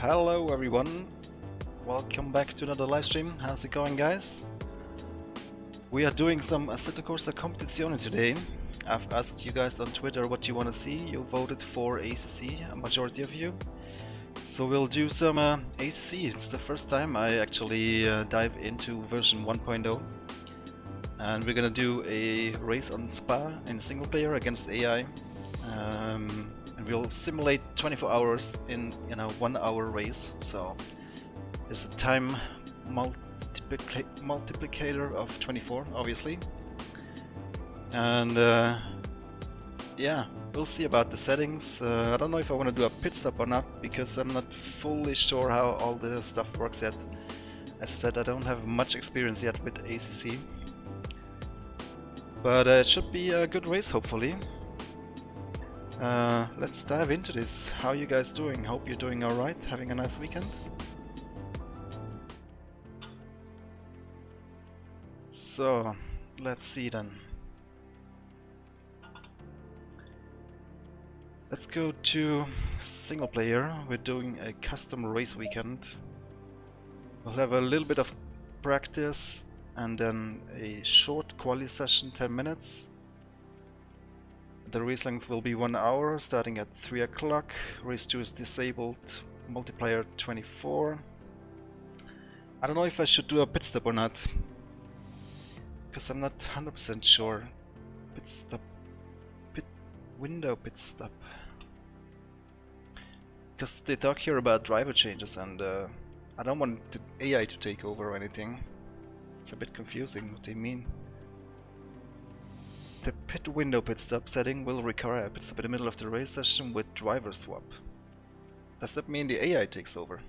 Hello everyone, welcome back to another live stream. How's it going, guys? We are doing some Assetto Corsa Competizione today. I've asked you guys on Twitter what you want to see. You voted for ACC, a majority of you. So we'll do some ACC. It's the first time I actually dive into version 1.0. And we're gonna do a race on Spa in single player against AI. And we'll simulate 24 hours in a 1 hour race. So there's a time multiplicator of 24, obviously. And yeah, we'll see about the settings. I don't know if I want to do a pit stop or not, because I'm not fully sure how all the stuff works yet. As I said, I don't have much experience yet with ACC. But it should be a good race, hopefully. Let's dive into this. How are you guys doing? Hope you're doing alright, having a nice weekend. So, let's see then. Let's go to single player. We're doing a custom race weekend. We'll have a little bit of practice and then a short quali session, 10 minutes. The race length will be 1 hour, starting at 3 o'clock. Race 2 is disabled, multiplier 24. I don't know if I should do a pit stop or not, because I'm not 100% sure. Pit stop, window pit stop. Because they talk here about driver changes, and I don't want the AI to take over or anything. It's a bit confusing what they mean. The pit window pit stop setting will require a pit stop in the middle of the race session with driver swap. Does that mean the AI takes over?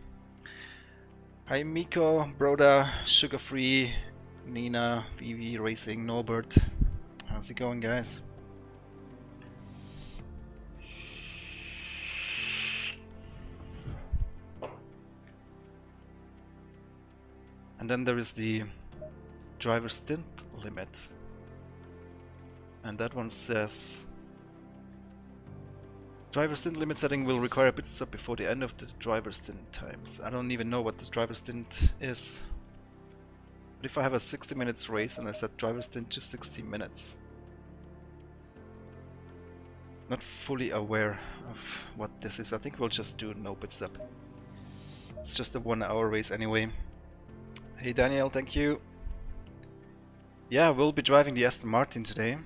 Hi Miko, Broda, Sugar Free, Nina, VV Racing, Norbert. How's it going, guys? And then there is the driver stint limit. And that one says driver stint limit setting will require a pit stop before the end of the driver stint times. I don't even know what the driver stint is. But if I have a 60 minutes race and I set driver stint to 60 minutes. Not fully aware of what this is. I think we'll just do no pit stop. It's just a 1 hour race anyway. Hey Daniel, thank you. Yeah, we'll be driving the Aston Martin today.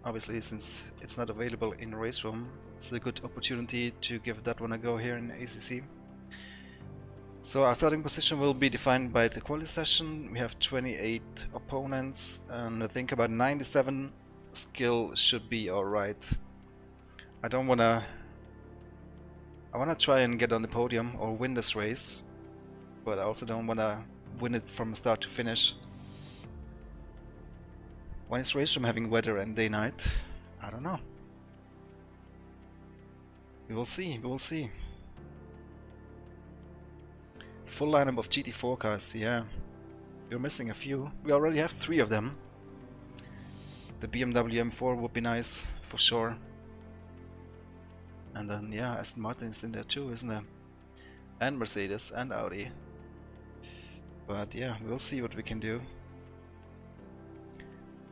Obviously, since it's not available in Race Room, it's a good opportunity to give that one a go here in ACC. So our starting position will be defined by the quali session. We have 28 opponents, and I think about 97 skill should be alright. I wanna try and get on the podium or win this race, but I also don't wanna win it from start to finish. When is Race Room having weather and day-night? I don't know. We will see, we will see. Full lineup of GT4 cars, yeah. We're missing a few. We already have 3 of them. The BMW M4 would be nice, for sure. And then, yeah, Aston Martin is in there too, isn't it? And Mercedes and Audi. But yeah, we'll see what we can do.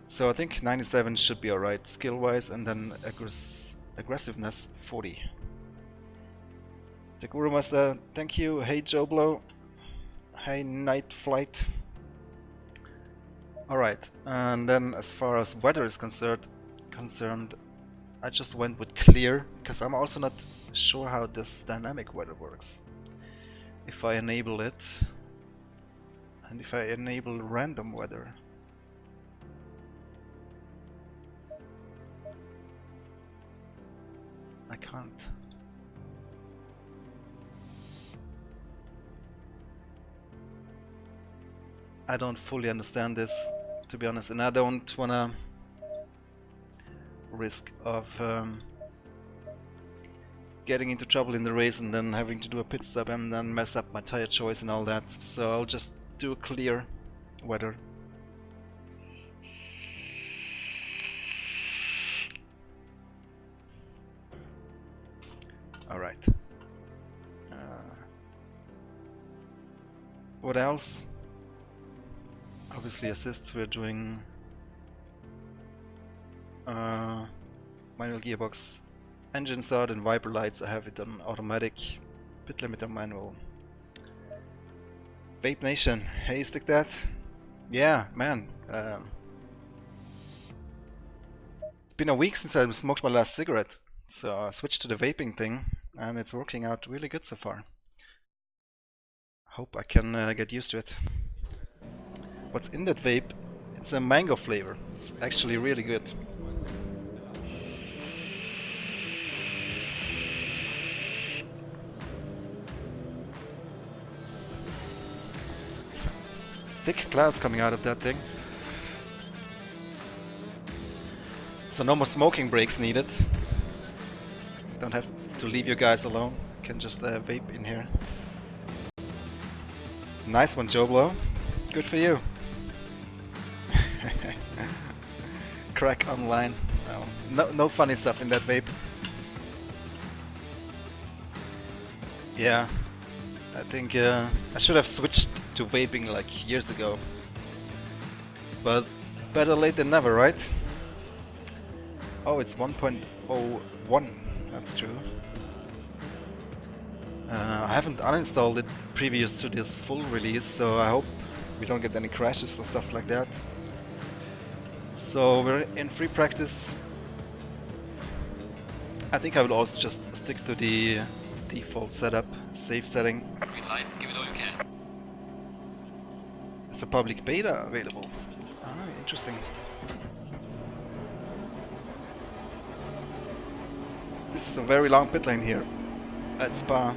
So I think 97 should be alright skill-wise, and then aggressiveness 40. The Guru Master, thank you. Hey Joe Blow. Hey Night Flight. Alright, and then as far as weather is concerned, I just went with clear, because I'm also not sure how this dynamic weather works. If I enable it, and if I enable random weather. I can't. I don't fully understand this, to be honest, and I don't wanna risk of getting into trouble in the race and then having to do a pit stop and then mess up my tire choice and all that. So I'll just do a clear weather. Alright. What else? Obviously assists, we're doing manual gearbox, engine start and wiper lights. I have it on automatic, pit limiter manual. Vape Nation, hey, stick that. Yeah, man. It's been a week since I smoked my last cigarette, so I switched to the vaping thing, and it's working out really good so far. Hope I can get used to it. What's in that vape? It's a mango flavor. It's actually really good. Thick clouds coming out of that thing. So no more smoking breaks needed. Don't have to leave you guys alone. Can just vape in here. Nice one, Joe Blow. Good for you. Crack online. No funny stuff in that vape. Yeah, I think I should have switched to vaping like years ago. But better late than never, right? Oh, it's 1.01. That's true. I haven't uninstalled it previous to this full release, so I hope we don't get any crashes or stuff like that. So we're in free practice. I think I will also just stick to the default setup, safe setting. Green light, give it all you can. Is the public beta available? Ah, interesting. This is a very long pit lane here at Spa.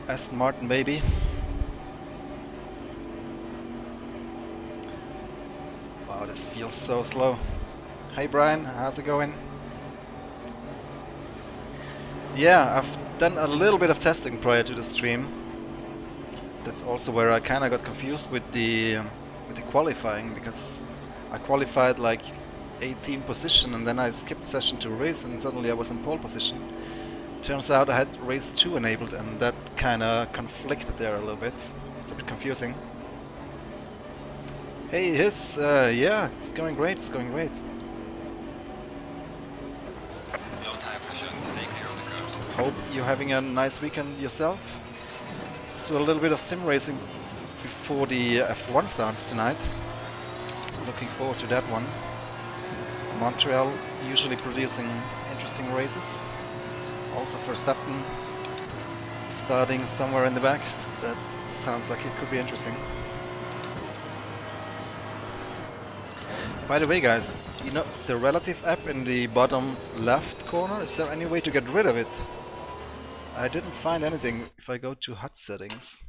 Aston Martin, baby. Wow, this feels so slow. Hey Brian, how's it going? Yeah, I've done a little bit of testing prior to the stream. That's also where I kind of got confused with the qualifying, because I qualified like 18th position and then I skipped session 2 race and suddenly I was in pole position. Turns out I had race 2 enabled and that kind of conflicted there a little bit. It's a bit confusing. Hey, yeah, it's going great, it's going great. Low tire pressure, stay clear on the curbs. Hope you're having a nice weekend yourself. Let's do a little bit of sim racing before the F1 starts tonight. Looking forward to that one. Montreal usually producing interesting races. Also Verstappen starting somewhere in the back. That sounds like it could be interesting. By the way guys, you know the relative app in the bottom left corner, is there any way to get rid of it? I didn't find anything. If I go to HUD settings.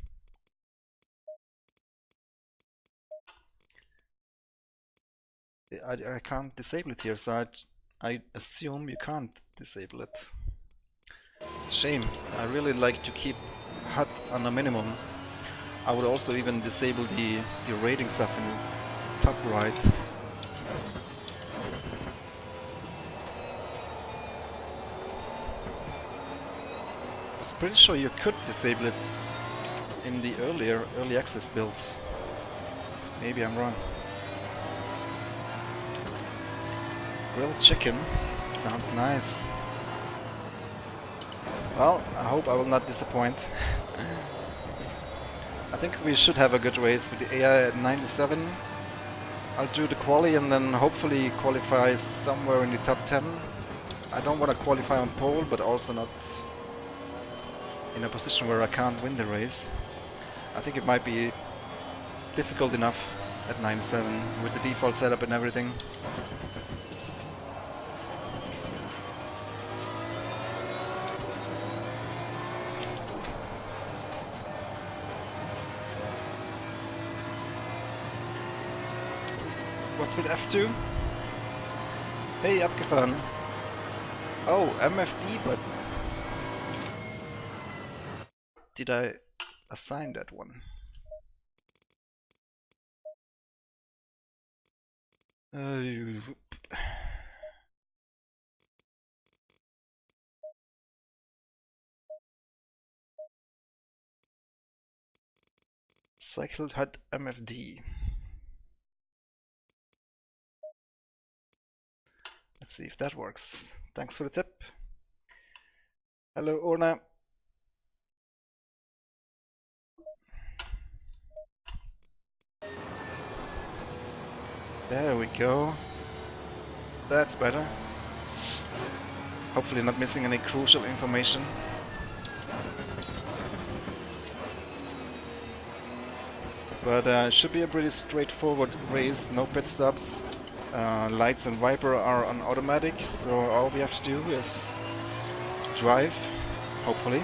I can't disable it here, so I assume you can't disable it. It's a shame. I really like to keep HUD on a minimum. I would also even disable the rating stuff in the top right. I was pretty sure you could disable it in the early access builds. Maybe I'm wrong. Grilled chicken. Sounds nice. Well, I hope I will not disappoint. I think we should have a good race with the AI at 97. I'll do the quali and then hopefully qualify somewhere in the top 10. I don't want to qualify on pole, but also not in a position where I can't win the race. I think it might be difficult enough at 97 with the default setup and everything. What's with F2? Hey, abgefahren. Oh, MFD, but did I assign that one? Cycle HUD MFD. Let's see if that works. Thanks for the tip. Hello, Orna. There we go. That's better. Hopefully not missing any crucial information. But it should be a pretty straightforward race, no pit stops. Lights and wiper are on automatic, so all we have to do is drive, hopefully.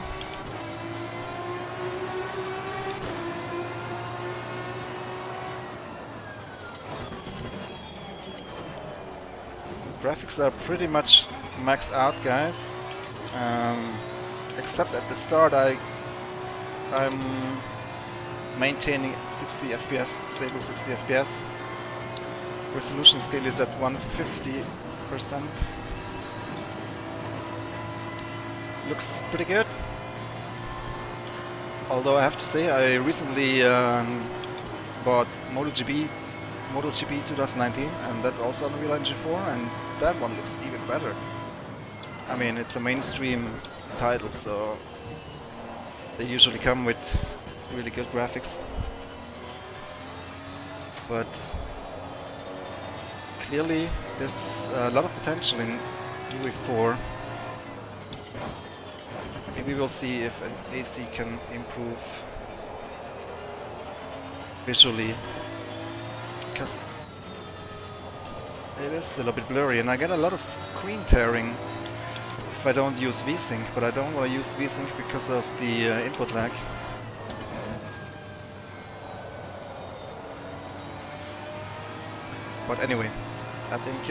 Graphics are pretty much maxed out, guys. Except at the start I'm maintaining 60 FPS, stable 60 FPS. Resolution scale is at 150%. Looks pretty good. Although I have to say, I recently bought MotoGP 2019, and that's also on Unreal Engine 4, and that one looks even better. I mean, it's a mainstream title, so they usually come with really good graphics. But clearly there's a lot of potential in UE4. Maybe we'll see if an AC can improve visually, because it is still a bit blurry, and I get a lot of screen tearing if I don't use VSync, but I don't want to use VSync because of the input lag. But anyway, I think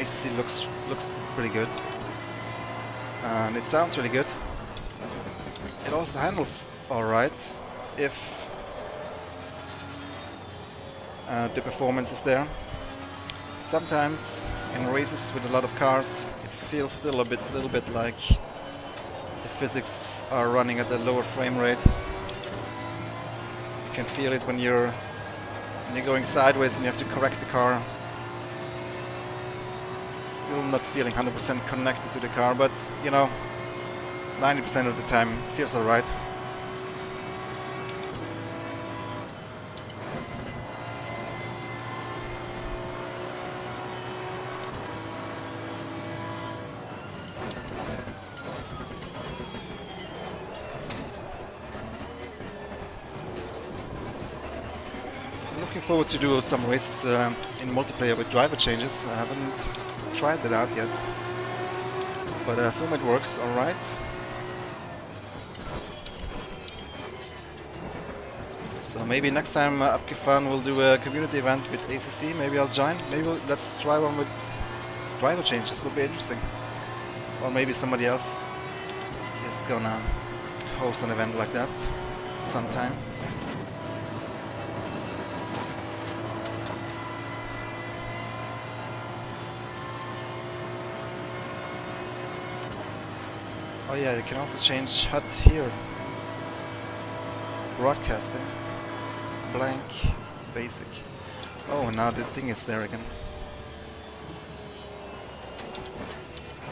ACC looks pretty good, and it sounds really good. It also handles alright if the performance is there. Sometimes in races with a lot of cars, it feels still a little bit like the physics are running at a lower frame rate. You can feel it when you're going sideways and you have to correct the car. Still not feeling 100% connected to the car, but you know, 90% of the time it feels alright. I'm looking forward to do some races in multiplayer with driver changes. I haven't tried that out yet, but I assume it works alright. So maybe next time Upkifan will do a community event with ACC, maybe I'll join. Maybe let's try one with driver changes, would be interesting. Or maybe somebody else is gonna host an event like that sometime. Oh yeah, you can also change HUD here. Broadcasting. Blank. Basic. Oh, now the thing is there again.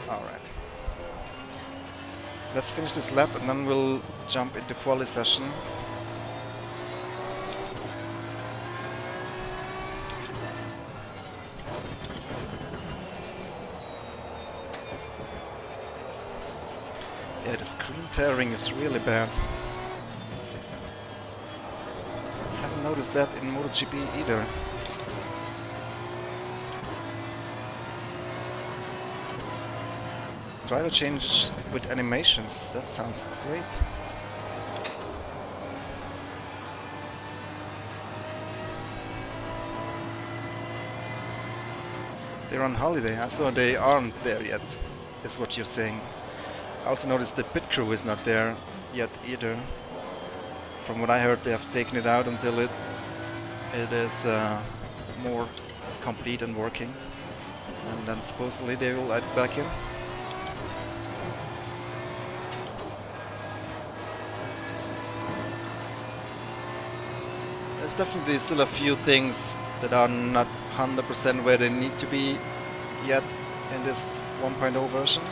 Alright. Let's finish this lap and then we'll jump into quali session. Yeah, the screen tearing is really bad. Haven't noticed that in MotoGP either. Driver change with animations, that sounds great. They're on holiday, so they aren't there yet, is what you're saying. I also noticed the pit crew is not there yet either. From what I heard, they have taken it out until it is more complete and working, and then supposedly they will add it back in. there's definitely still a few things that are not 100% where they need to be yet in this 1.0 version,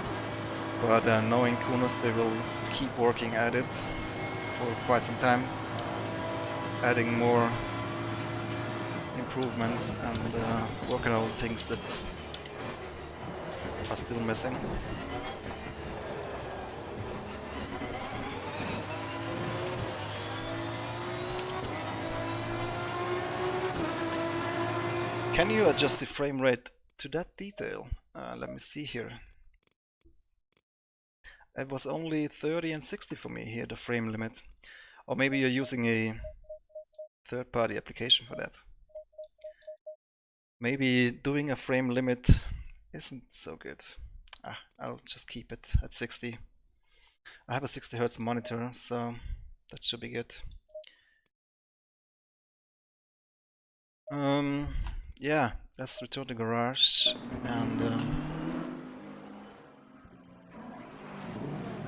but knowing Kunos, they will keep working at it for quite some time, adding more improvements and working on things that are still missing. Can you adjust the frame rate to that detail? Let me see here. It was only 30 and 60 for me here, the frame limit. Or maybe you're using a third-party application for that. Maybe doing a frame limit isn't so good. I'll just keep it at 60. I have a 60 Hz monitor, so that should be good. Yeah, let's return to garage and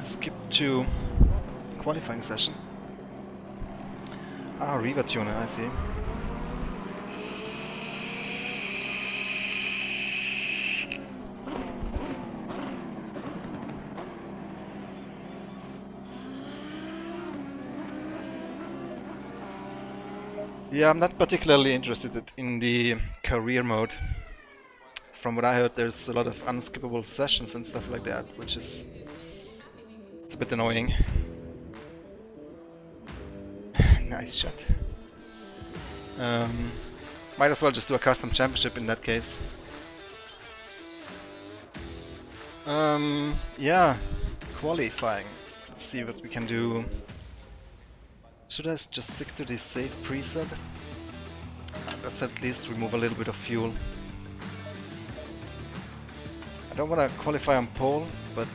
skip to qualifying session. Riva tuner, I see. Yeah, I'm not particularly interested in the career mode. From what I heard, there's a lot of unskippable sessions and stuff like that, which is it's a bit annoying. Nice shot. Might as well just do a custom championship in that case. Yeah, qualifying. Let's see what we can do. Should I just stick to the safe preset? Let's at least remove a little bit of fuel. I don't want to qualify on pole, but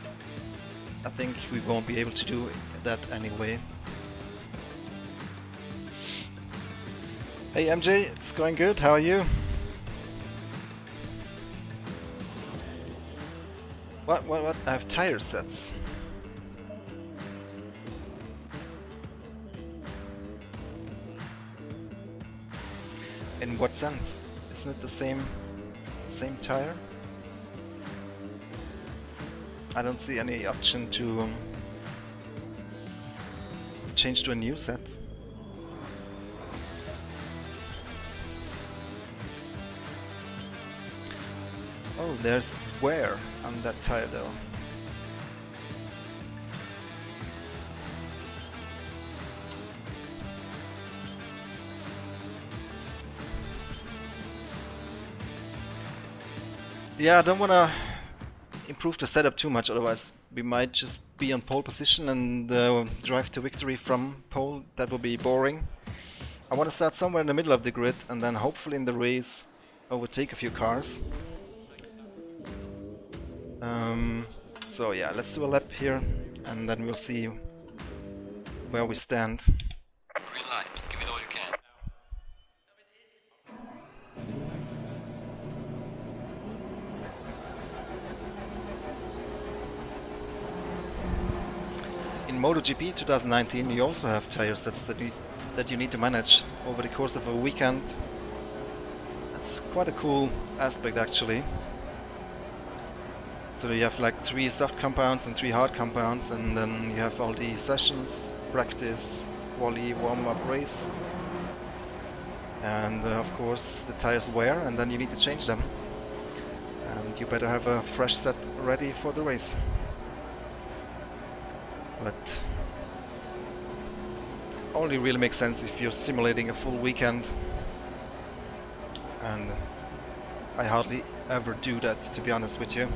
I think we won't be able to do that anyway. Hey MJ, it's going good, how are you? What? I have tire sets. In what sense? Isn't it the same tire? I don't see any option to change to a new set. Oh, there's wear on that tire though. Yeah, I don't want to improve the setup too much, otherwise we might just be on pole position and drive to victory from pole. That would be boring. I want to start somewhere in the middle of the grid and then hopefully in the race overtake a few cars. So yeah, let's do a lap here and then we'll see where we stand. Green light, give it all you can. In MotoGP 2019 you also have tire sets that you need to manage over the course of a weekend. That's quite a cool aspect actually. So you have like 3 soft compounds and 3 hard compounds, and then you have all the sessions, practice, quali, warm-up, race. And of course the tires wear and then you need to change them. And you better have a fresh set ready for the race. But only really makes sense if you're simulating a full weekend. And I hardly ever do that, to be honest with you.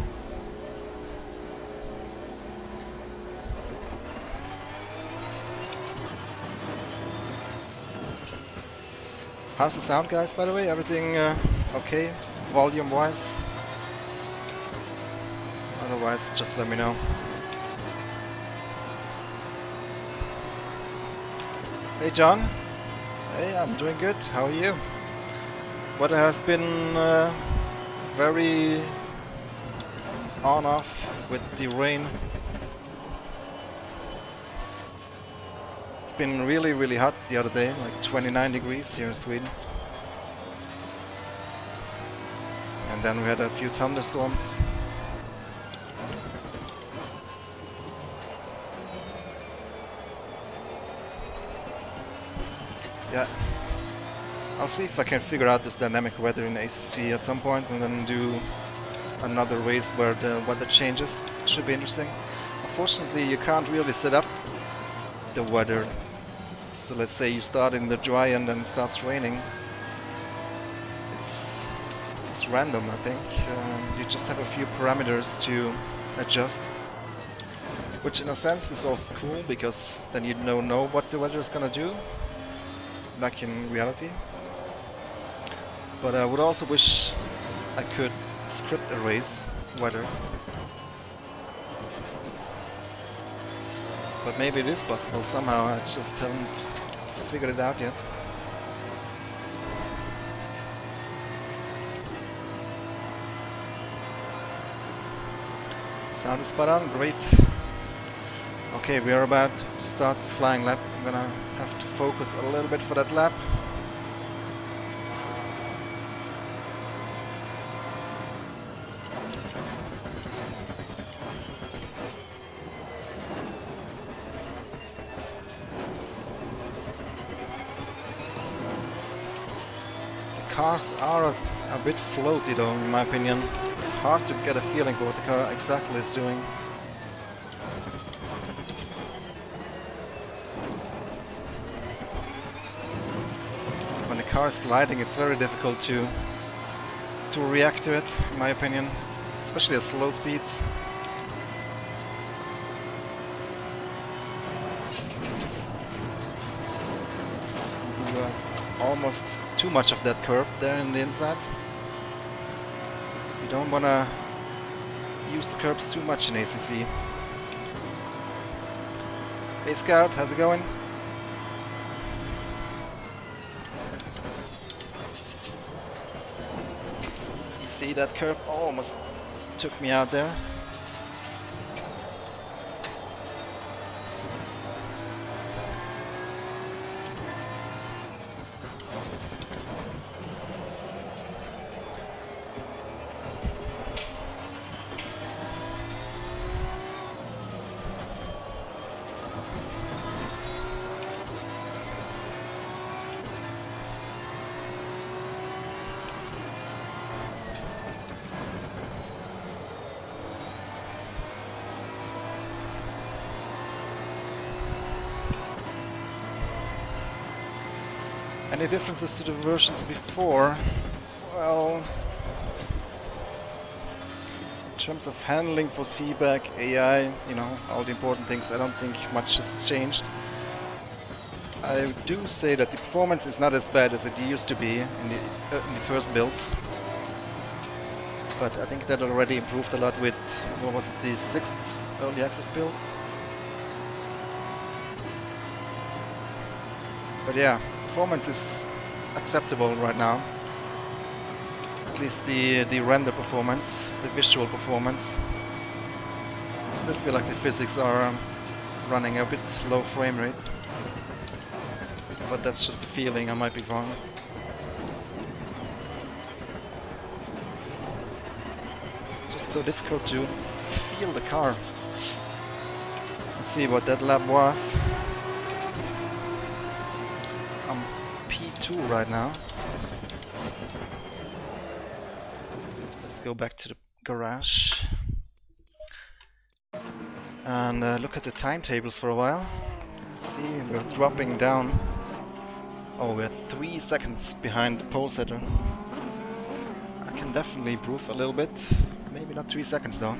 How's the sound, guys, by the way? Everything okay, volume-wise? Otherwise, just let me know. Hey, John. Hey, I'm doing good. How are you? Weather has been very on-off with the rain. It's been really hot the other day, like 29 degrees here in Sweden. And then we had a few thunderstorms. Yeah, I'll see if I can figure out this dynamic weather in ACC at some point and then do another race where the weather changes. Should be interesting. Unfortunately, you can't really set up the weather. So let's say you start in the dry and then it starts raining. It's random, I think. You just have a few parameters to adjust. Which in a sense is also cool, because then you know what the weather is gonna do back in reality. But I would also wish I could script a race weather. But maybe it is possible somehow, I just haven't figured it out yet. Sound is spot on, great. Okay, we are about to start the flying lap. I'm gonna have to focus a little bit for that lap. The cars are a bit floaty though, in my opinion. It's hard to get a feeling for what the car exactly is doing. When the car is sliding, it's very difficult to react to it, in my opinion, especially at slow speeds. Almost too much of that curve there in the inside. You don't want to use the curbs too much in ACC. Hey Scout, how's it going? You see that curve almost took me out there. Any differences to the versions before? Well, in terms of handling, force feedback, AI, you know, all the important things, I don't think much has changed. I do say that the performance is not as bad as it used to be in the first builds. But I think that already improved a lot with, what was it, the 6th early access build? But yeah, performance is acceptable right now. At least the render performance, the visual performance. I still feel like the physics are running a bit low frame rate. But that's just a feeling, I might be wrong. Just so difficult to feel the car. Let's see what that lap was. I'm P2 right now. Let's go back to the garage and look at the timetables for a while. Let's see, we're dropping down. Oh, we're 3 seconds behind the pole setter. I can definitely improve a little bit. Maybe not 3 seconds though.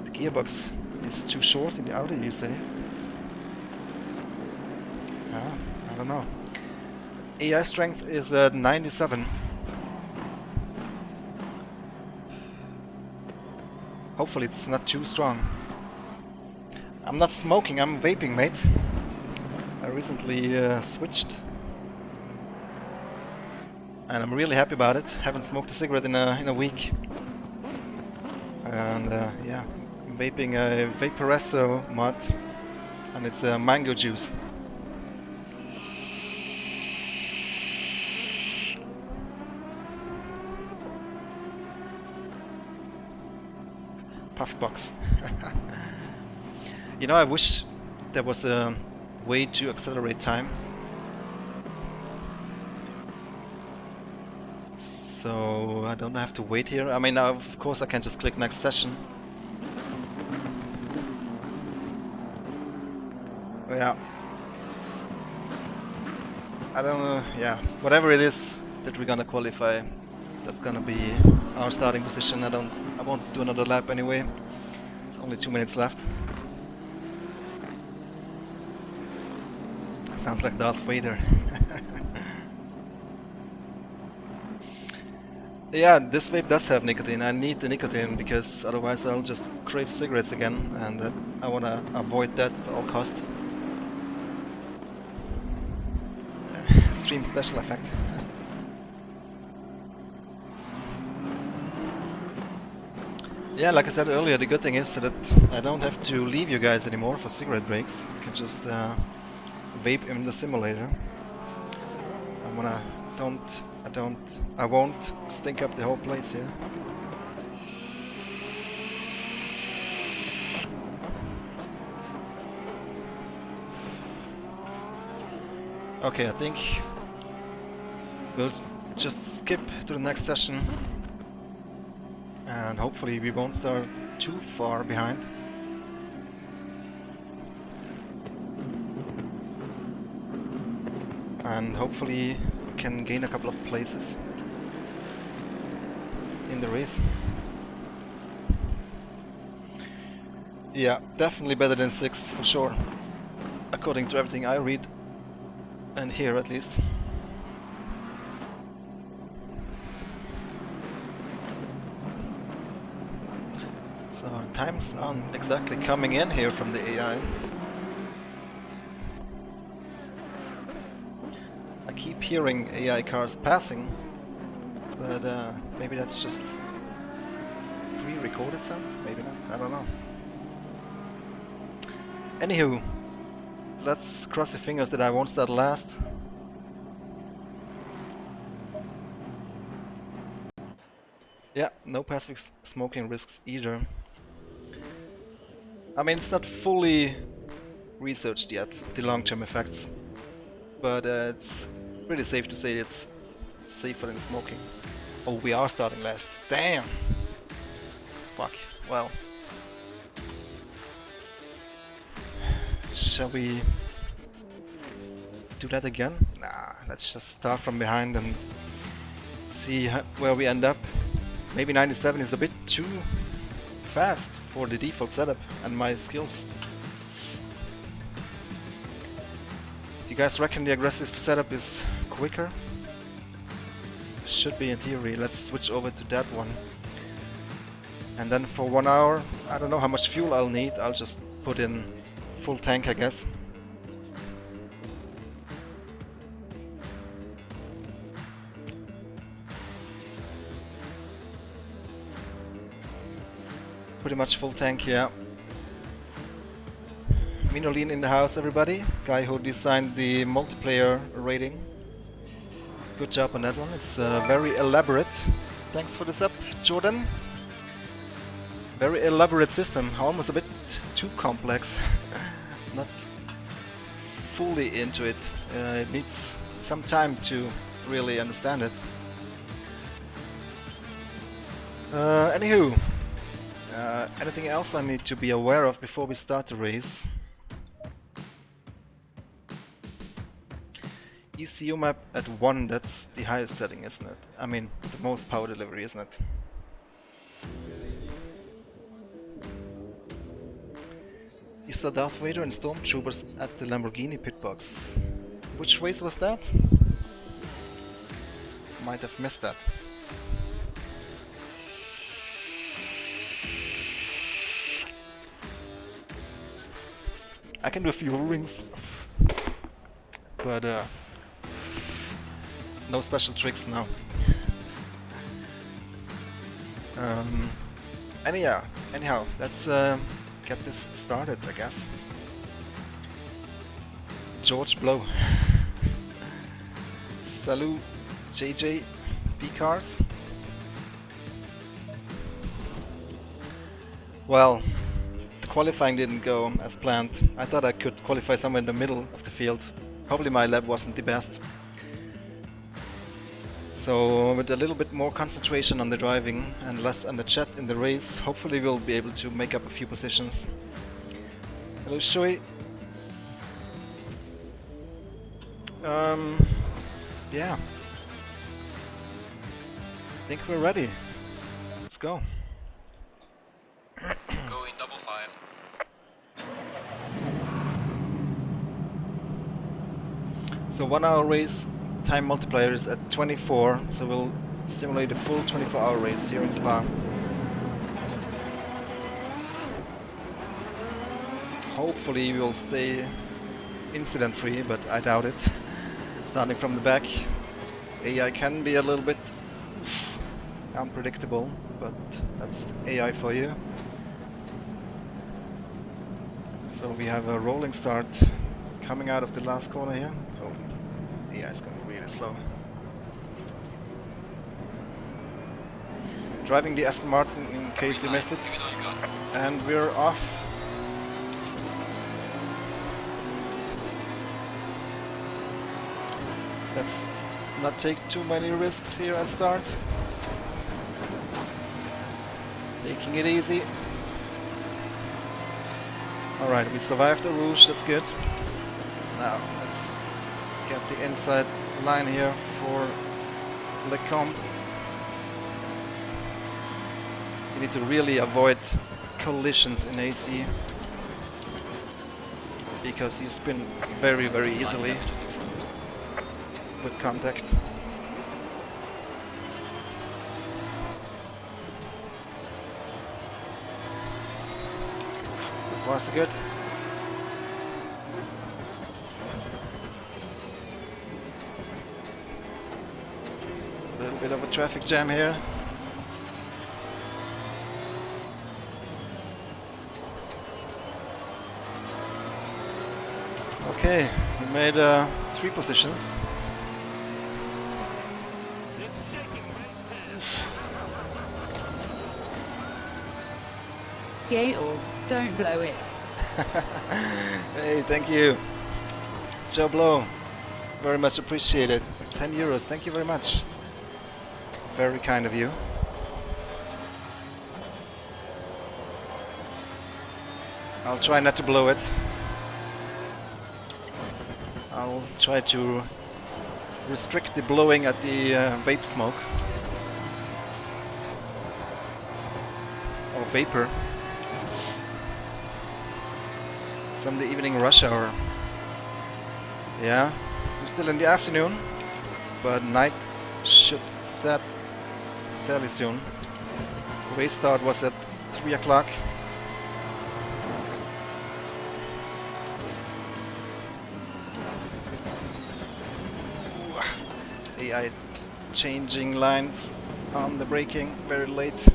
The gearbox is too short in the Audi, you say? I don't know. AI strength is 97. Hopefully it's not too strong. I'm not smoking, I'm vaping, mate. I recently switched. And I'm really happy about it. Haven't smoked a cigarette in a week. and yeah, vaping a Vaporesso mod, and it's mango juice. Puffbox. You know, I wish there was a way to accelerate time. So I don't have to wait here. I mean, of course I can just click next session. Yeah. I don't know, yeah. Whatever it is that we're gonna qualify, that's gonna be our starting position. I won't do another lap anyway. It's only 2 minutes left. Sounds like Darth Vader. Yeah, this vape does have nicotine. I need the nicotine because otherwise I'll just crave cigarettes again, and I wanna avoid that at all cost. Stream special effect. Yeah, like I said earlier, the good thing is that I don't have to leave you guys anymore for cigarette breaks. I can just vape in the simulator. I won't stink up the whole place here. Okay, I think we'll just skip to the next session, and hopefully we won't start too far behind. And hopefully we can gain a couple of places in the race. Yeah, definitely better than 6 for sure, according to everything I read and hear at least. So times aren't exactly coming in here from the AI. I keep hearing AI cars passing, but maybe that's just pre-recorded sound? Maybe not, I don't know. Anywho, let's cross your fingers that I won't start last. Yeah, no passive smoking risks either. I mean, it's not fully researched yet, the long-term effects, but it's pretty safe to say it's safer than smoking. Oh, we are starting last. Damn! Fuck, well. Shall we do that again? Nah, let's just start from behind and see where we end up. Maybe 97 is a bit too fast for the default setup and my skills. You guys reckon the aggressive setup is quicker? Should be in theory. Let's switch over to that one. And then for 1 hour, I don't know how much fuel I'll need. I'll just put in full tank, I guess. Pretty much full tank, yeah. Minolin in the house, everybody. Guy who designed the multiplayer rating. Good job on that one. It's very elaborate. Thanks for the sub, Jordan. Very elaborate system. Almost a bit too complex. Not fully into it. It needs some time to really understand it. Anywho, anything else I need to be aware of before we start the race? ECU map at 1, that's the highest setting, isn't it? I mean, the most power delivery, isn't it? You saw Darth Vader and Stormtroopers at the Lamborghini pitbox. Which race was that? Might have missed that. I can do a few rings, but no special tricks now. Anyhow, let's get this started, I guess. George Blow. Salut, JJ, P-Cars. Well, the qualifying didn't go as planned. I thought I could qualify somewhere in the middle of the field. Probably my lap wasn't the best. So with a little bit more concentration on the driving and less on the chat in the race, hopefully we'll be able to make up a few positions. Hello Shui. Yeah. I think we're ready. Let's go. Go in double file. So 1 hour race, time multiplier is at 24, so we'll simulate a full 24-hour race here in Spa. Hopefully we'll stay incident free, but I doubt it. Starting from the back, AI can be a little bit unpredictable, but that's AI for you. So we have a rolling start coming out of the last corner here. Oh, AI is going really slow. Driving the Aston Martin in case you missed it. And we're off. Let's not take too many risks here at start. Taking it easy. Alright, we survived the Rouge, that's good. Now, let's get the inside line here for Lecombe. You need to really avoid collisions in AC, because you spin very, very easily with contact. So far so good. A little bit of a traffic jam here. Okay, we made 3 positions. Gail, don't blow it. Hey, thank you. Joe Blow, very much appreciated. 10 euros, thank you very much. Very kind of you. I'll try not to blow it. I'll try to restrict the blowing at the vape smoke. Or vapor. Sunday evening rush hour. Yeah, we're still in the afternoon, but night should set fairly soon. Race start was at 3 o'clock. AI changing lines on the braking very late.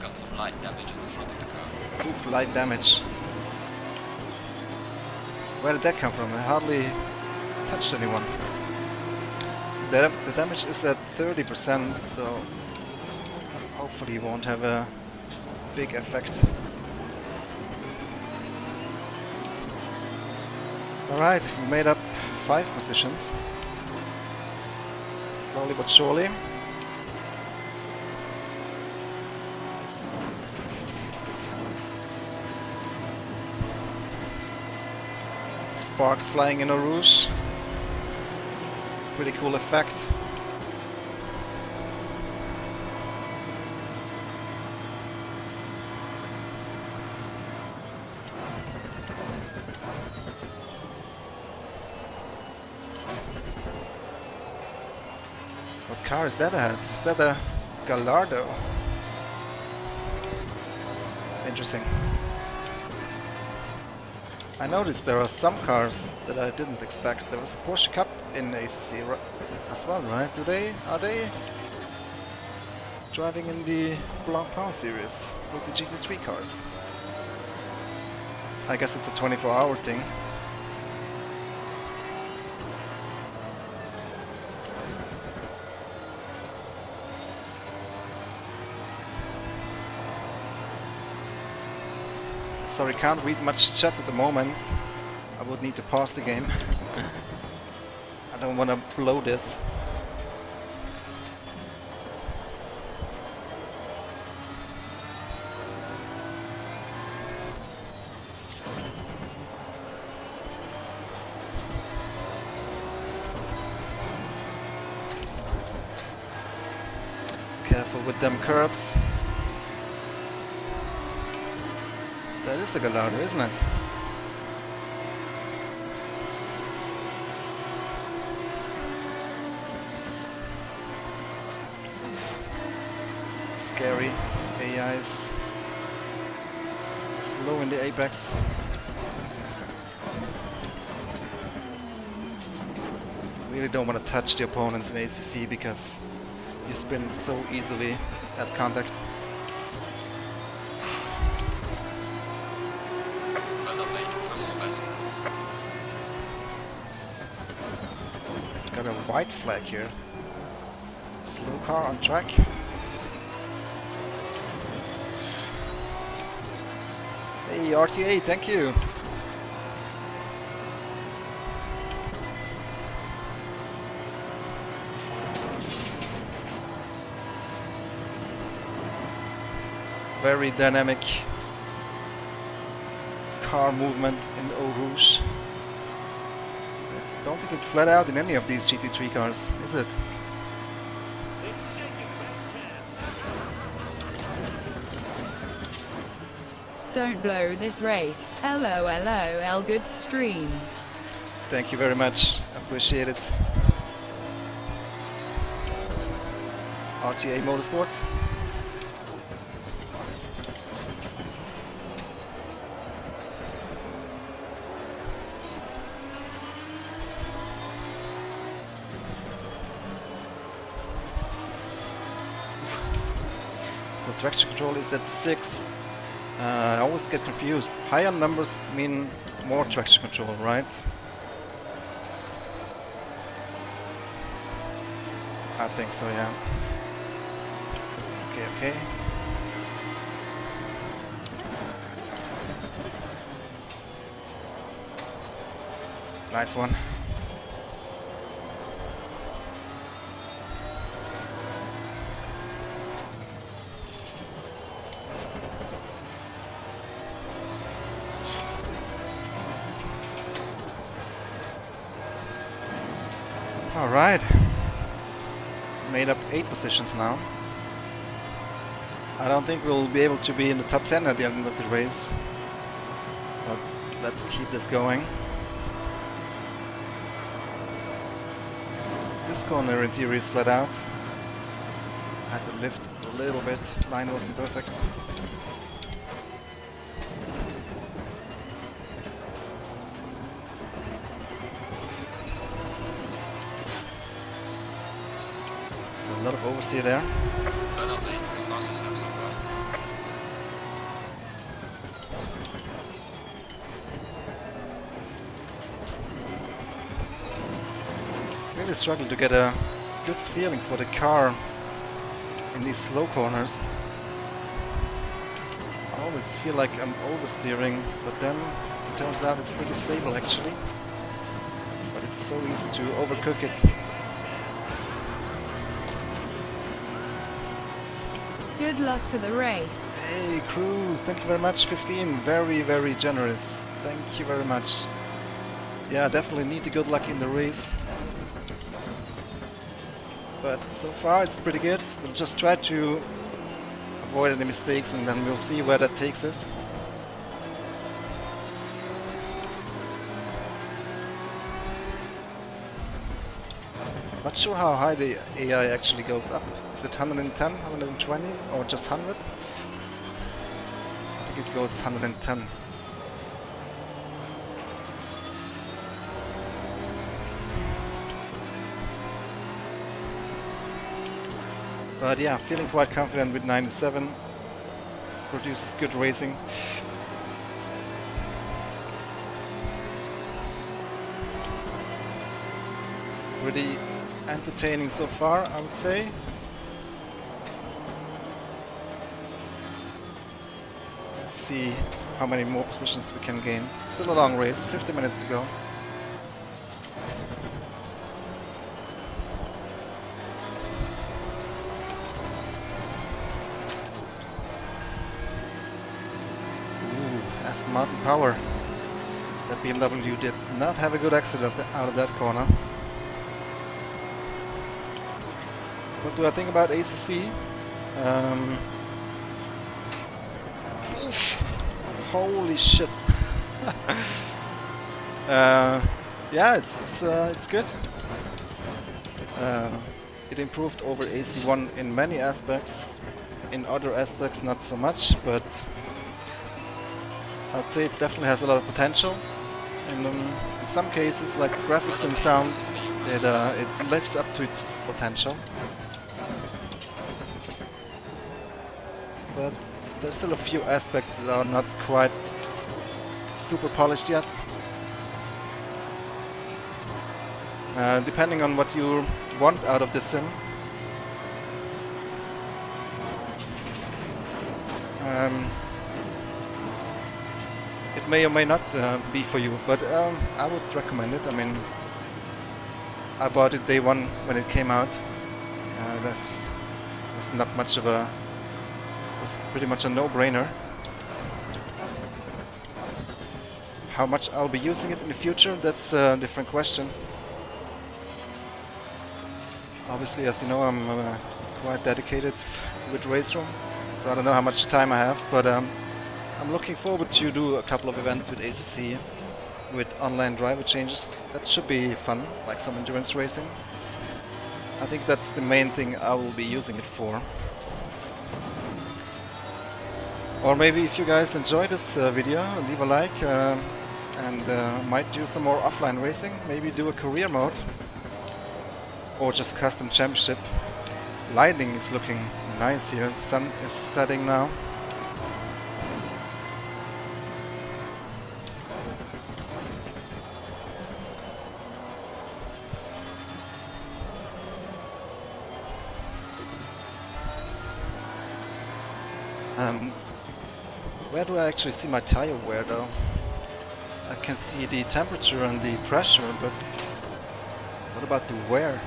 Got some light damage on the front of the car. Ooh, light damage. Where did that come from? I hardly touched anyone. The damage is at 30%, so hopefully it won't have a big effect. Alright, we made up 5 positions. Slowly but surely. Sparks flying in a Rouge. Pretty cool effect. What car is that ahead? Is that a Gallardo? Interesting. I noticed there are some cars that I didn't expect. There was a Porsche Cup in ACC as well, right? Are they? driving in the Blanc Power series with the GT3 cars. I guess it's a 24-hour thing. Sorry, can't read much chat at the moment. I would need to pause the game. I don't want to blow this. Careful with them curbs. That is the Gallardo, isn't it? Scary. AIs. Slow in the apex. Really don't want to touch the opponents in ACC because you spin so easily at contact. Well done, mate. Personal best. Got a white flag here. Slow car on track. Hey RTA, thank you. Very dynamic car movement in Eau Rouge. I don't think it's flat out in any of these GT3 cars, is it? Don't blow this race. LOLOL, good stream. Thank you very much. Appreciate it. RTA Motorsports. So traction control is at 6. I always get confused. Higher numbers mean more traction control, right? I think so, yeah. Okay. Nice one. Alright, made up 8 positions now. I don't think we'll be able to be in the top 10 at the end of the race, but let's keep this going. This corner interior is flat out. I had to lift a little bit, line wasn't perfect. A lot of oversteer there. Well done, mate. The fastest step so far. Really struggle to get a good feeling for the car in these slow corners. I always feel like I'm oversteering, but then it turns out it's pretty stable actually. But it's so easy to overcook it. Good luck for the race. Hey Cruz, thank you very much, 15, very generous. Thank you very much. Yeah, definitely need the good luck in the race. But so far it's pretty good. We'll just try to avoid any mistakes and then we'll see where that takes us. Not sure how high the AI actually goes up. Is it 110, 120 or just 100? I think it goes 110. But yeah, feeling quite confident with 97. Produces good racing. Pretty entertaining so far, I would say. Let's see how many more positions we can gain. Still a long race, 50 minutes to go. Ooh, Aston Martin power. That BMW did not have a good exit out of that corner. What do I think about ACC? Holy shit! Yeah, it's good. It improved over AC1 in many aspects. In other aspects, not so much. But I'd say it definitely has a lot of potential. And in some cases, like graphics and sound, it lives up to its potential. But there's still a few aspects that are not quite super polished yet. Depending on what you want out of the sim. It may or may not be for you, but I would recommend it. I mean, I bought it day one when it came out. That's not much of a... was pretty much a no-brainer. How much I'll be using it in the future, that's a different question. Obviously, as you know, I'm quite dedicated with Race Room, so I don't know how much time I have, but I'm looking forward to do a couple of events with ACC, with online driver changes. That should be fun, like some endurance racing. I think that's the main thing I will be using it for. Or maybe if you guys enjoy this video, leave a like and might do some more offline racing, maybe do a career mode or just custom championship. Lighting is looking nice here, the sun is setting now. Where do I actually see my tire wear though? I can see the temperature and the pressure, but what about the wear?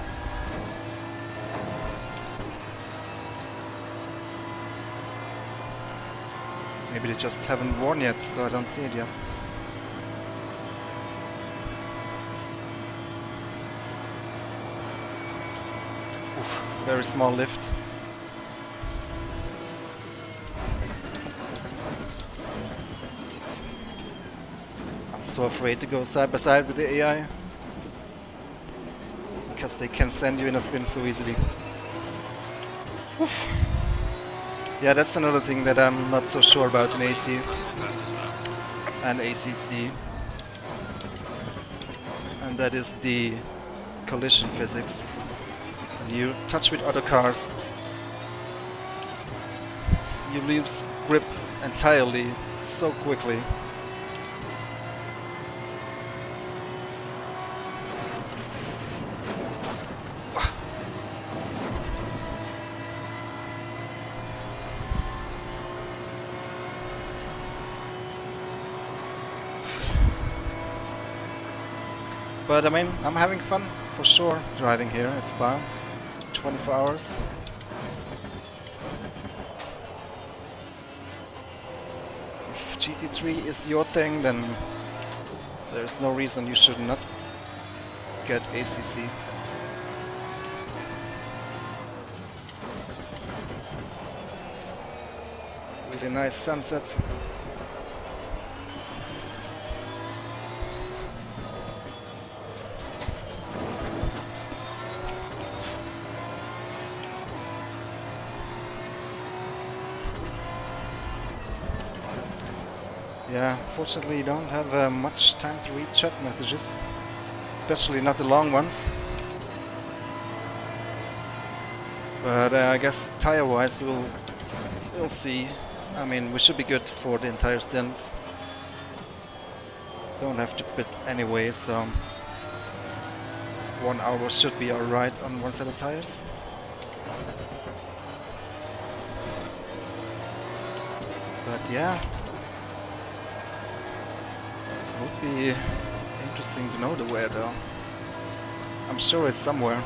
Maybe they just haven't worn yet, so I don't see it yet. Oof, very small lift. So afraid to go side by side with the AI because they can send you in a spin so easily. Oof. Yeah, that's another thing that I'm not so sure about in AC and ACC, and that is the collision physics. When you touch with other cars, you lose grip entirely so quickly. But I mean, I'm having fun for sure driving here at Spa. 24 hours. If GT3 is your thing, then there's no reason you should not get ACC. Really nice sunset. Yeah, fortunately you don't have much time to read chat messages, especially not the long ones. But I guess tire-wise we'll see. I mean, we should be good for the entire stint. Don't have to pit anyway, so 1 hour should be alright on one set of tires. But yeah, would be interesting to know the where though. I'm sure it's somewhere.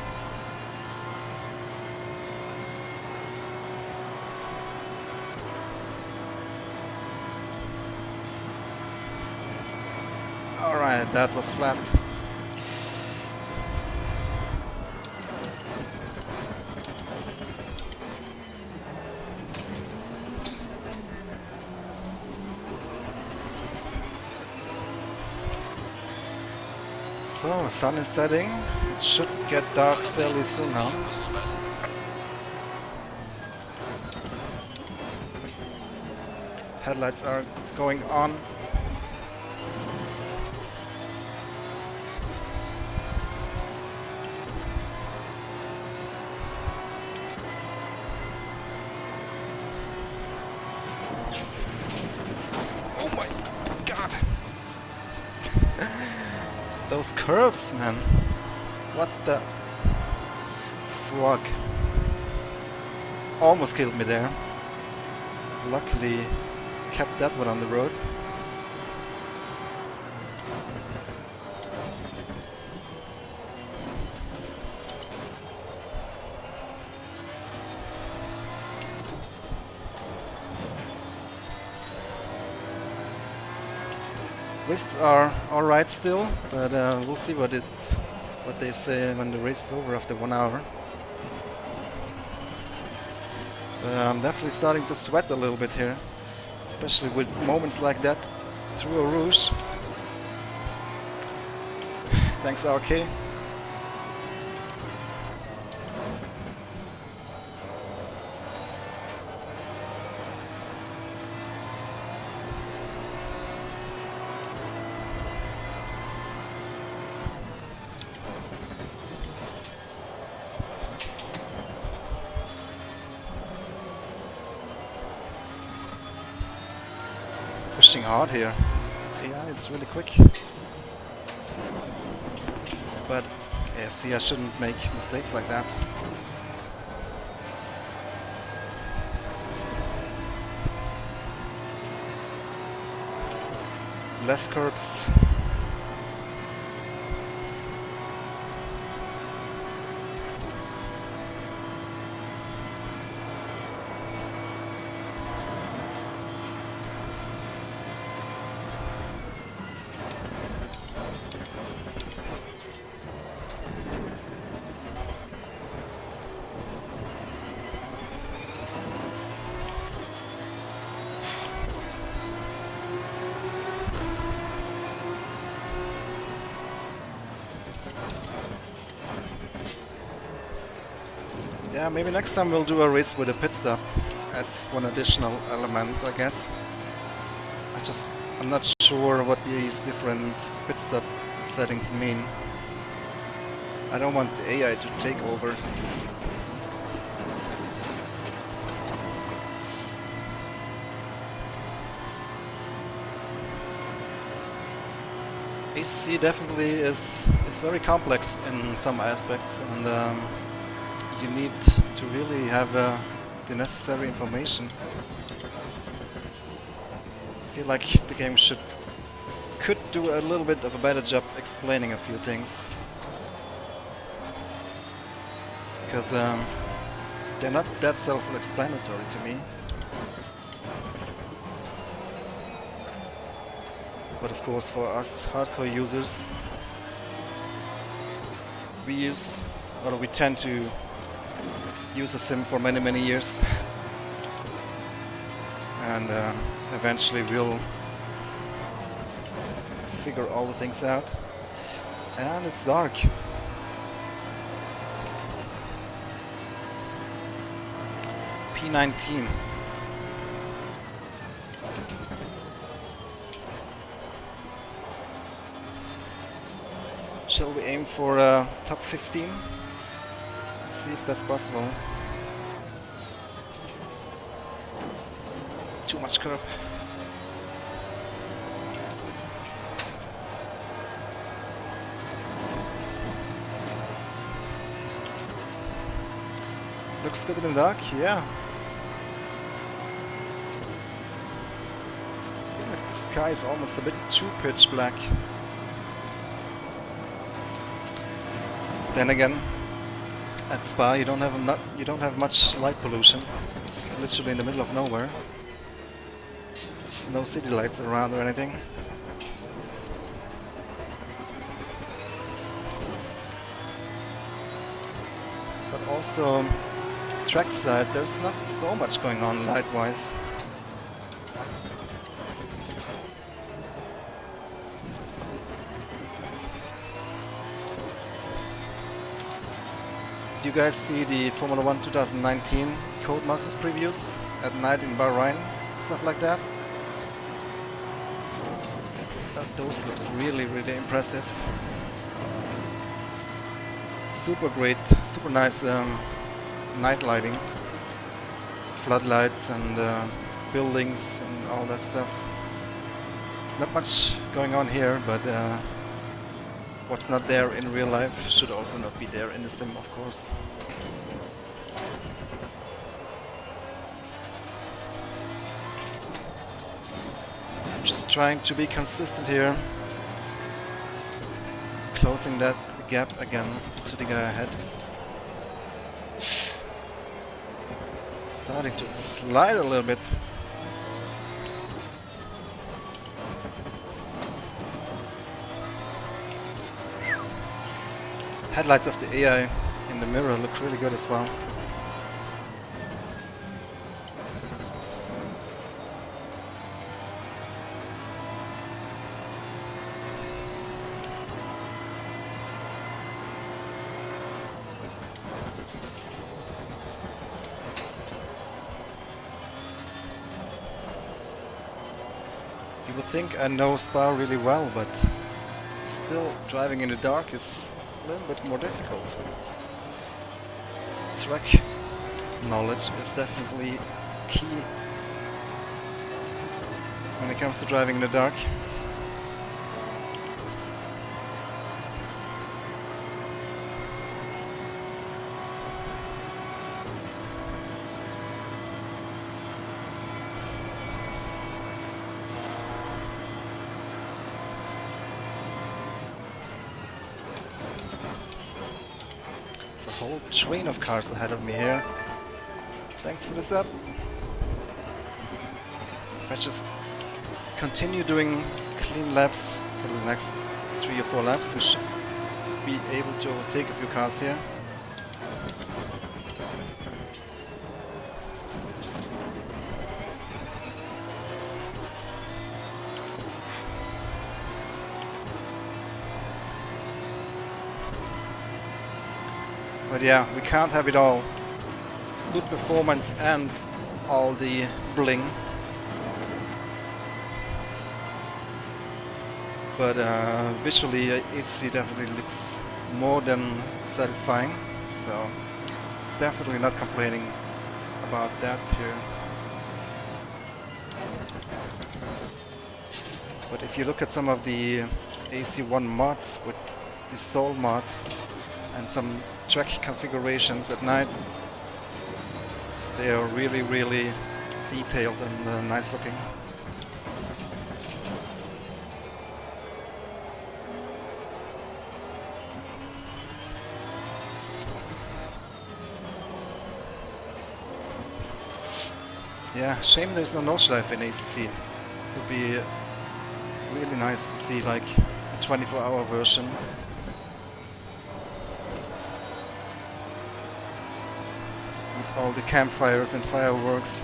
Alright, that was flat. So, sun is setting. It should get dark fairly soon now. Headlights are going on. Oh my god! Those curves, man! What the fuck? Almost killed me there. Luckily, kept that one on the road. Wrists are alright still, but we'll see what they say when the race is over after 1 hour. I'm definitely starting to sweat a little bit here, especially with moments like that through a rouge. Thanks, RK. Pushing hard here. Yeah, it's really quick. But yeah, see, I shouldn't make mistakes like that. Less curbs. Yeah, maybe next time we'll do a race with a pit stop. That's one additional element, I guess. I'm not sure what these different pit stop settings mean. I don't want the AI to take over. ACC definitely is very complex in some aspects, and you need to really have the necessary information. I feel like the game could do a little bit of a better job explaining a few things, because they're not that self-explanatory to me. But of course, for us hardcore users, we tend to use a sim for many years, and eventually we'll figure all the things out. And it's dark. P19. Shall we aim for top 15? Let's see if that's possible. too much curb. Looks good in the dark, yeah. I feel like the sky is almost a bit too pitch black. Then again, at Spa you don't have much light pollution. It's literally in the middle of nowhere. There's no city lights around or anything. But also trackside, there's not so much going on light-wise. Did you guys see the Formula 1 2019 Codemasters previews at night in Bahrain? Stuff like that? Those look really, really impressive. Super great, super nice night lighting, floodlights and buildings and all that stuff. There's not much going on here, but what's not there in real life should also not be there in the sim, of course. I'm just trying to be consistent here, closing that gap again to the guy ahead. Starting to slide a little bit. Headlights of the AI in the mirror look really good as well. You would think I know Spa really well, but still driving in the dark is a little bit more difficult. Track knowledge is definitely key when it comes to driving in the dark. Whole train of cars ahead of me here. Thanks for the sub. If I just continue doing clean laps for the next 3 or 4 laps, we should be able to overtake a few cars here. But yeah, we can't have it all. Good performance and all the bling. But visually, ACC definitely looks more than satisfying. So definitely not complaining about that here. But if you look at some of the AC1 mods with the Soul mod and some track configurations at night, they are really, really detailed and nice looking. Yeah, shame there's no Nordschleife in ACC. It would be really nice to see like a 24-hour version. All the campfires and fireworks.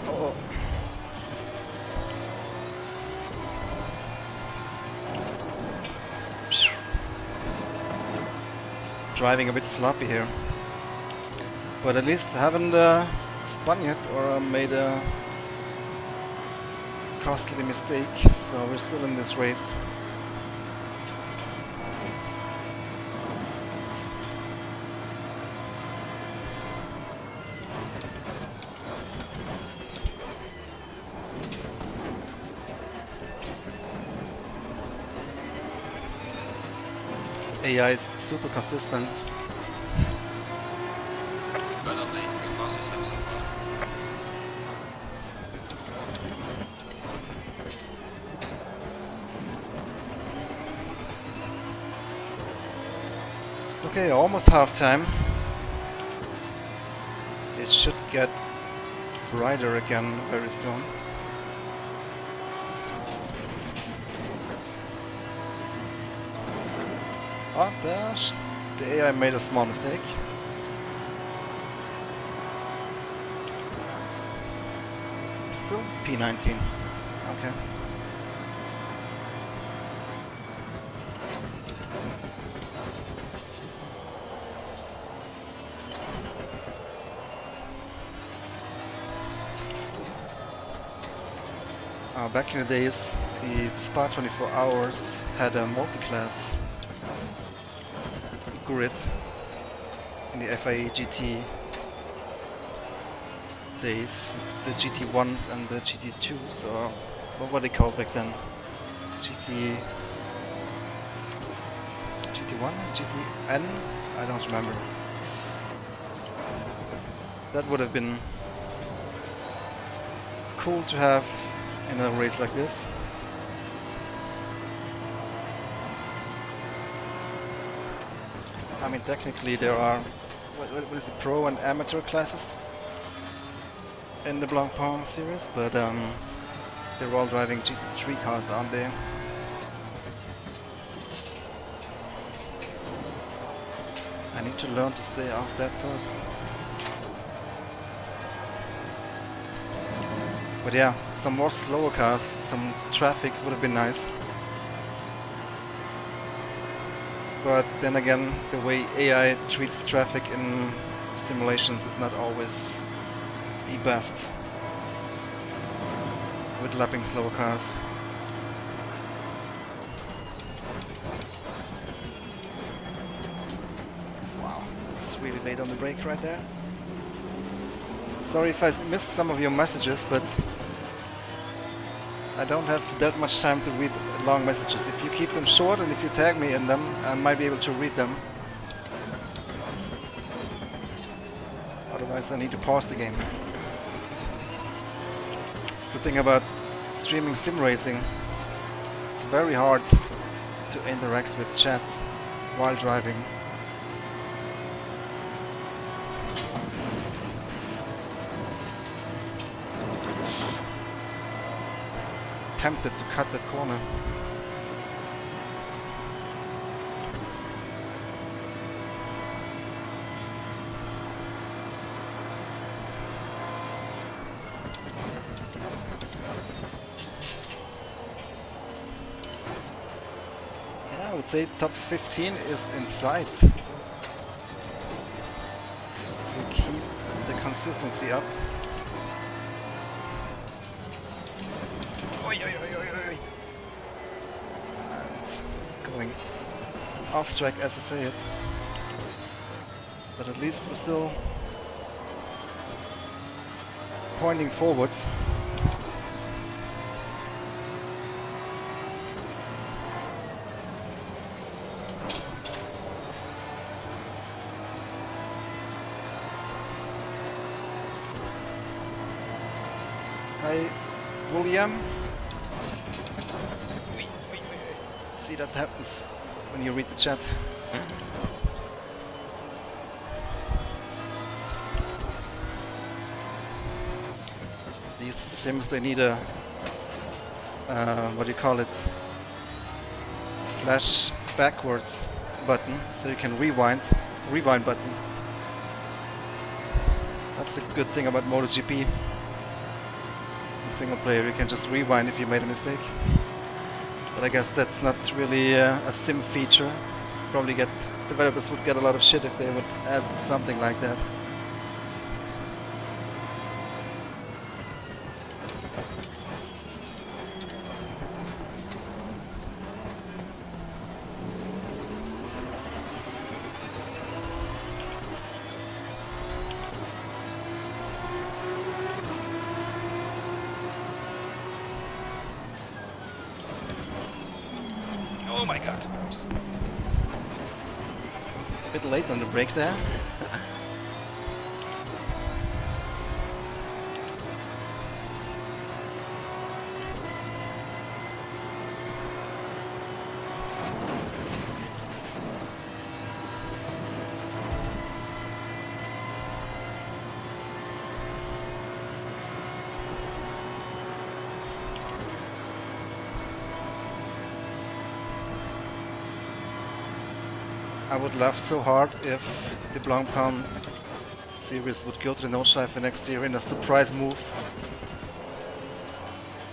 Oh. Driving a bit sloppy here, but at least haven't spun yet or made a costly mistake, so we're still in this race. AI is super consistent. Well done, mate. The fastest lap so far. Okay, almost halftime. It should get brighter again very soon. Oh, the AI made a small mistake. Still P19. Okay. Back in the days, the Spa 24 Hours had a multi-class grid in the FIA GT days, the GT1s and the GT2s, or what were they called back then? GT1? GTN? I don't remember. That would have been cool to have in a race like this. I mean, technically there are, what is it, pro and amateur classes in the Blancpain series, but they're all driving GT3 cars, aren't they? I need to learn to stay off that curb. But yeah, some more slower cars, some traffic would have been nice. But then again, the way AI treats traffic in simulations is not always the best with lapping slower cars. Wow, it's really late on the brake right there. Sorry if I missed some of your messages, but I don't have that much time to read long messages. If you keep them short and if you tag me in them, I might be able to read them. Otherwise I need to pause the game. It's the thing about streaming sim racing. It's very hard to interact with chat while driving. Tempted to cut that corner. Yeah, I would say top 15 is in sight. If we keep the consistency up. Going off track as I say it, but at least we're still pointing forwards. Hi, William. See, that happens when you read the chat. These sims, they need a what do you call it, flash backwards button, so you can rewind button. That's the good thing about MotoGP. In single player you can just rewind if you made a mistake. But I guess that's not really a sim feature. Probably developers would get a lot of shit if they would add something like that. Oh my god. A bit late on the brake there. I would love so hard if the Blancpain series would go to the Nordschleife next year in a surprise move.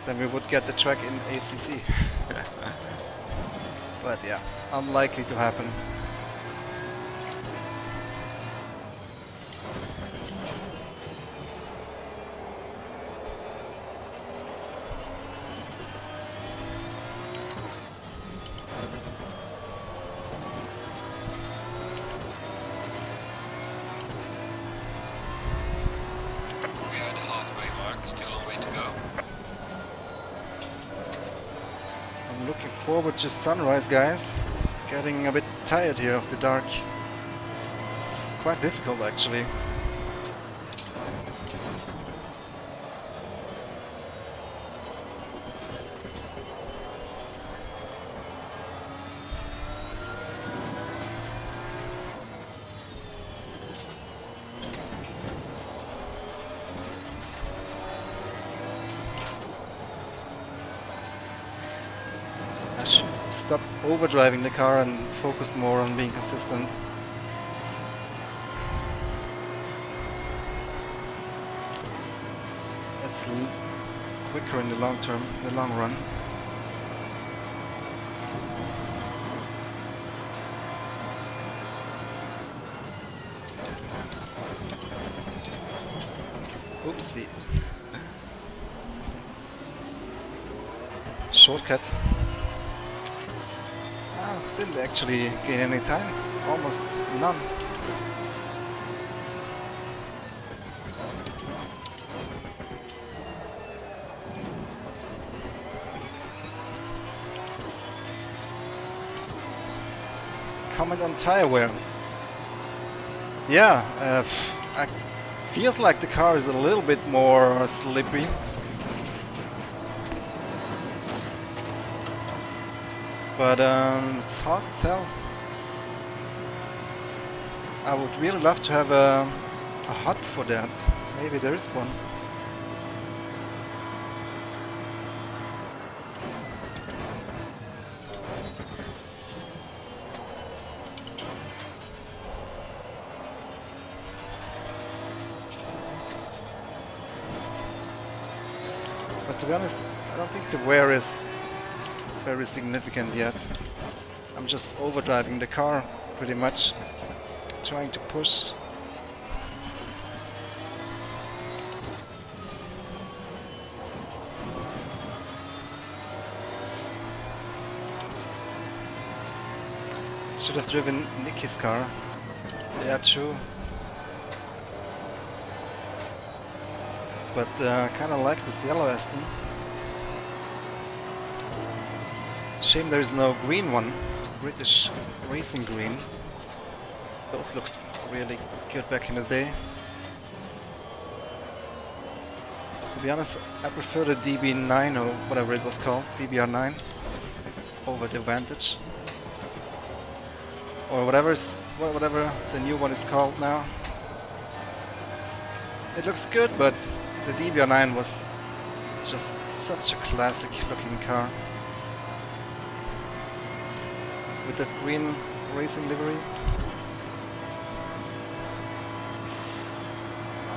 Then we would get the track in ACC. But yeah, unlikely to happen. Forward to sunrise, guys. Getting a bit tired here of the dark. It's quite difficult actually. I should stop overdriving the car and focus more on being consistent. That's quicker in the long term, the long run. Oopsie. Shortcut. Didn't actually gain any time, almost none. Comment on tire wear. Yeah, I feels like the car is a little bit more slippy. But it's hard to tell. I would really love to have a HUD for that. Maybe there is one. But to be honest, I don't think the wear is very significant yet. I'm just overdriving the car pretty much, trying to push. Should have driven Nicky's car. Yeah, true. But kinda like this yellow Aston. Shame there is no green one, British racing green. Those looked really good back in the day. To be honest, I prefer the DB9 or whatever it was called, DBR9, over the Vantage. Or whatever the new one is called now. It looks good, but the DBR9 was just such a classic looking car. With that green racing livery.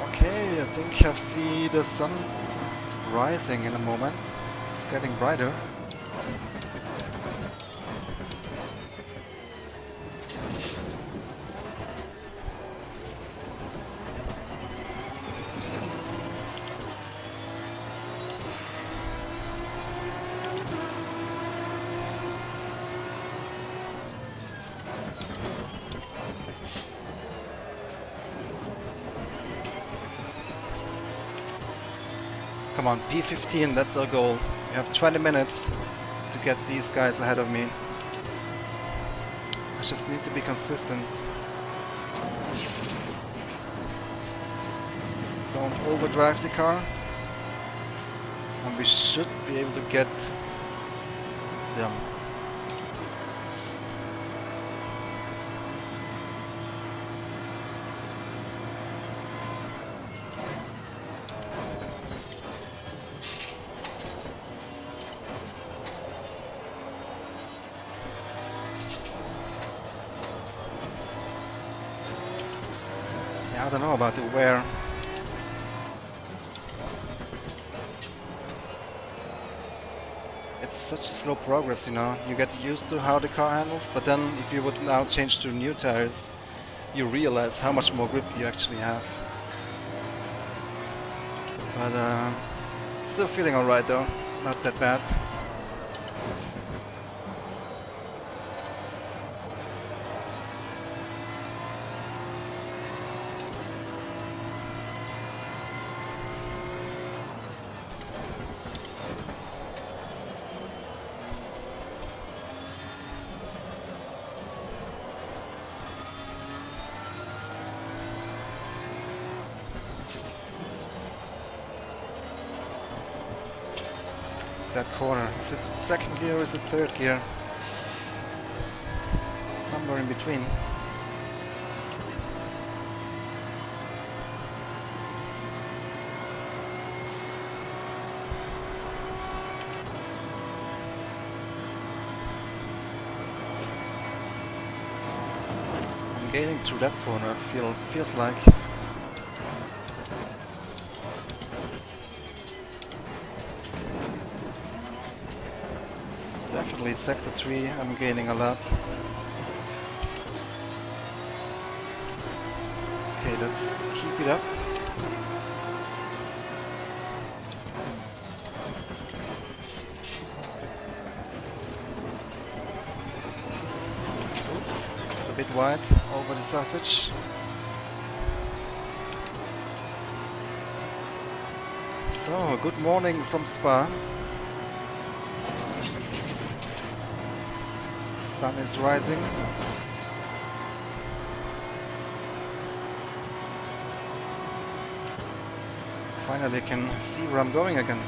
Okay, I think I see the sun rising in a moment. It's getting brighter. Come on, P15, that's our goal. We have 20 minutes to get these guys ahead of me. just need to be consistent. Don't overdrive the car. And we should be able to get them. I don't know about the wear. It's such slow progress, you know. You get used to how the car handles, but then if you would now change to new tires, you realize how much more grip you actually have. But still feeling alright though, not that bad. That corner. Is it second gear or is it third gear? Somewhere in between. I'm gaining through that corner, feels like. Definitely sector 3, I'm gaining a lot. Okay, let's keep it up. Oops, it's a bit wide over the sausage. So, good morning from Spa. Sun is rising. Finally I can see where I'm going again.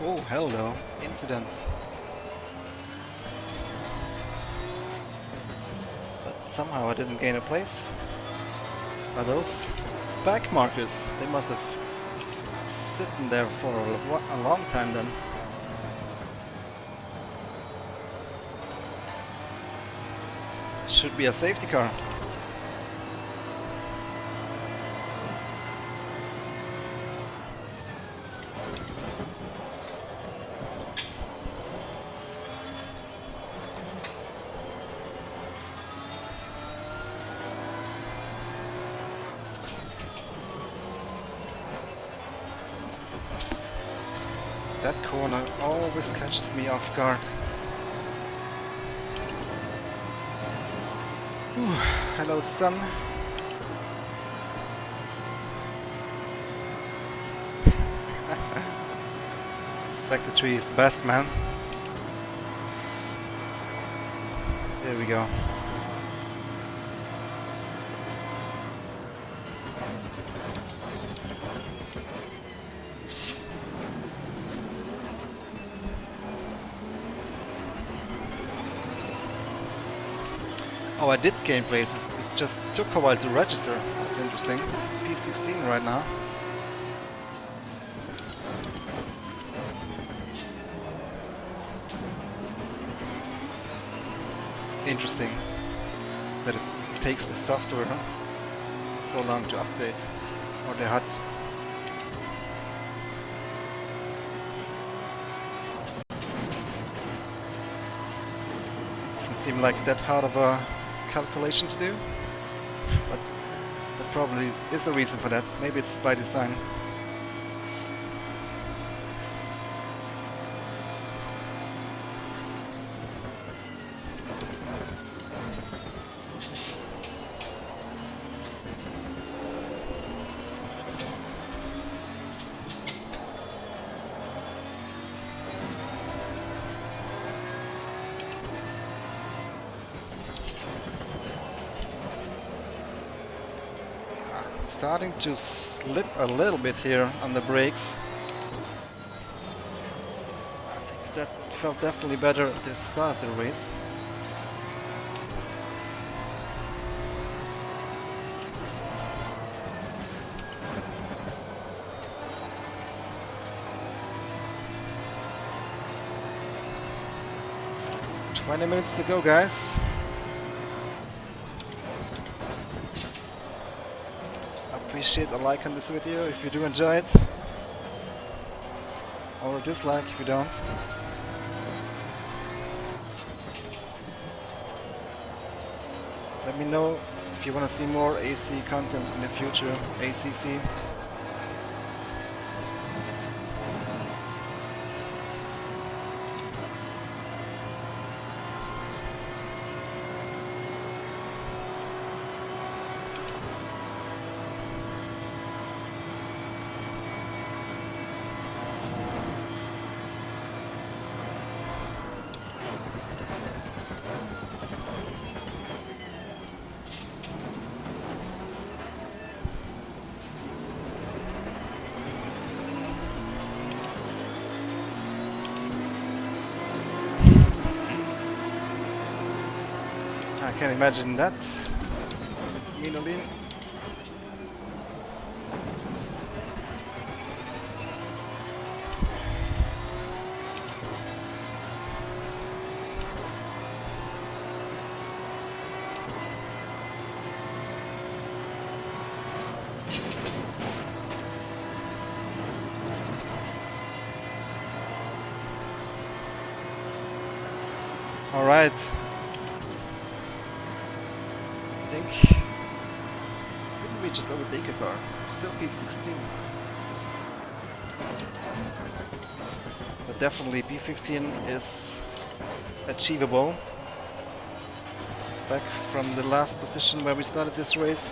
Oh, hello. Incident. But somehow I didn't gain a place. Are those back markers? They must have sitting there for a long time then. Should be a safety car. That corner always catches me off guard. Whew. Hello, sun. Sector 3 is the best, man. There we go. Oh, I did gain places. It just took a while to register. That's interesting. P16 right now. Interesting that it takes the software so long to update, or the HUD. Doesn't seem like that hard of a calculation to do, but that probably is a reason for that. Maybe it's by design. Starting to slip a little bit here on the brakes. I think that felt definitely better at the start of the race. "20 minutes to go, guys." Appreciate a like on this video if you do enjoy it, or a dislike if you don't. Let me know if you want to see more AC content in the future, ACC. I can imagine that. Minolin. All right. Didn't we just overtake a car? Still P16. But definitely P15 is achievable. Back from the last position where we started this race.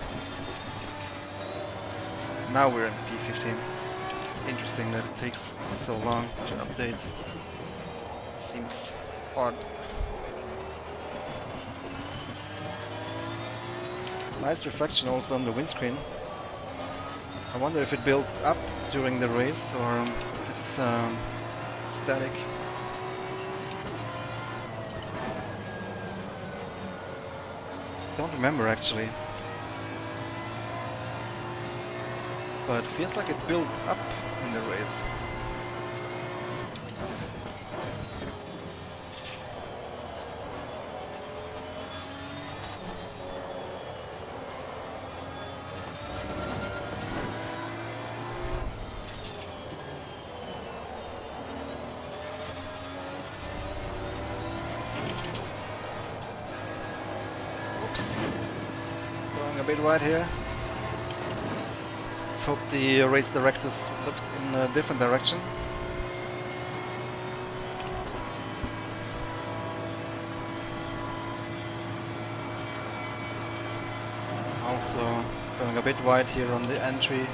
Now we're in P15. It's interesting that it takes so long to update. It seems odd. Nice reflection also on the windscreen. I wonder if it builds up during the race or if it's static. Don't remember actually. But it feels like it built up in the race. Going a bit wide here. Let's hope the race directors looked in a different direction. Also going a bit wide here on the entry.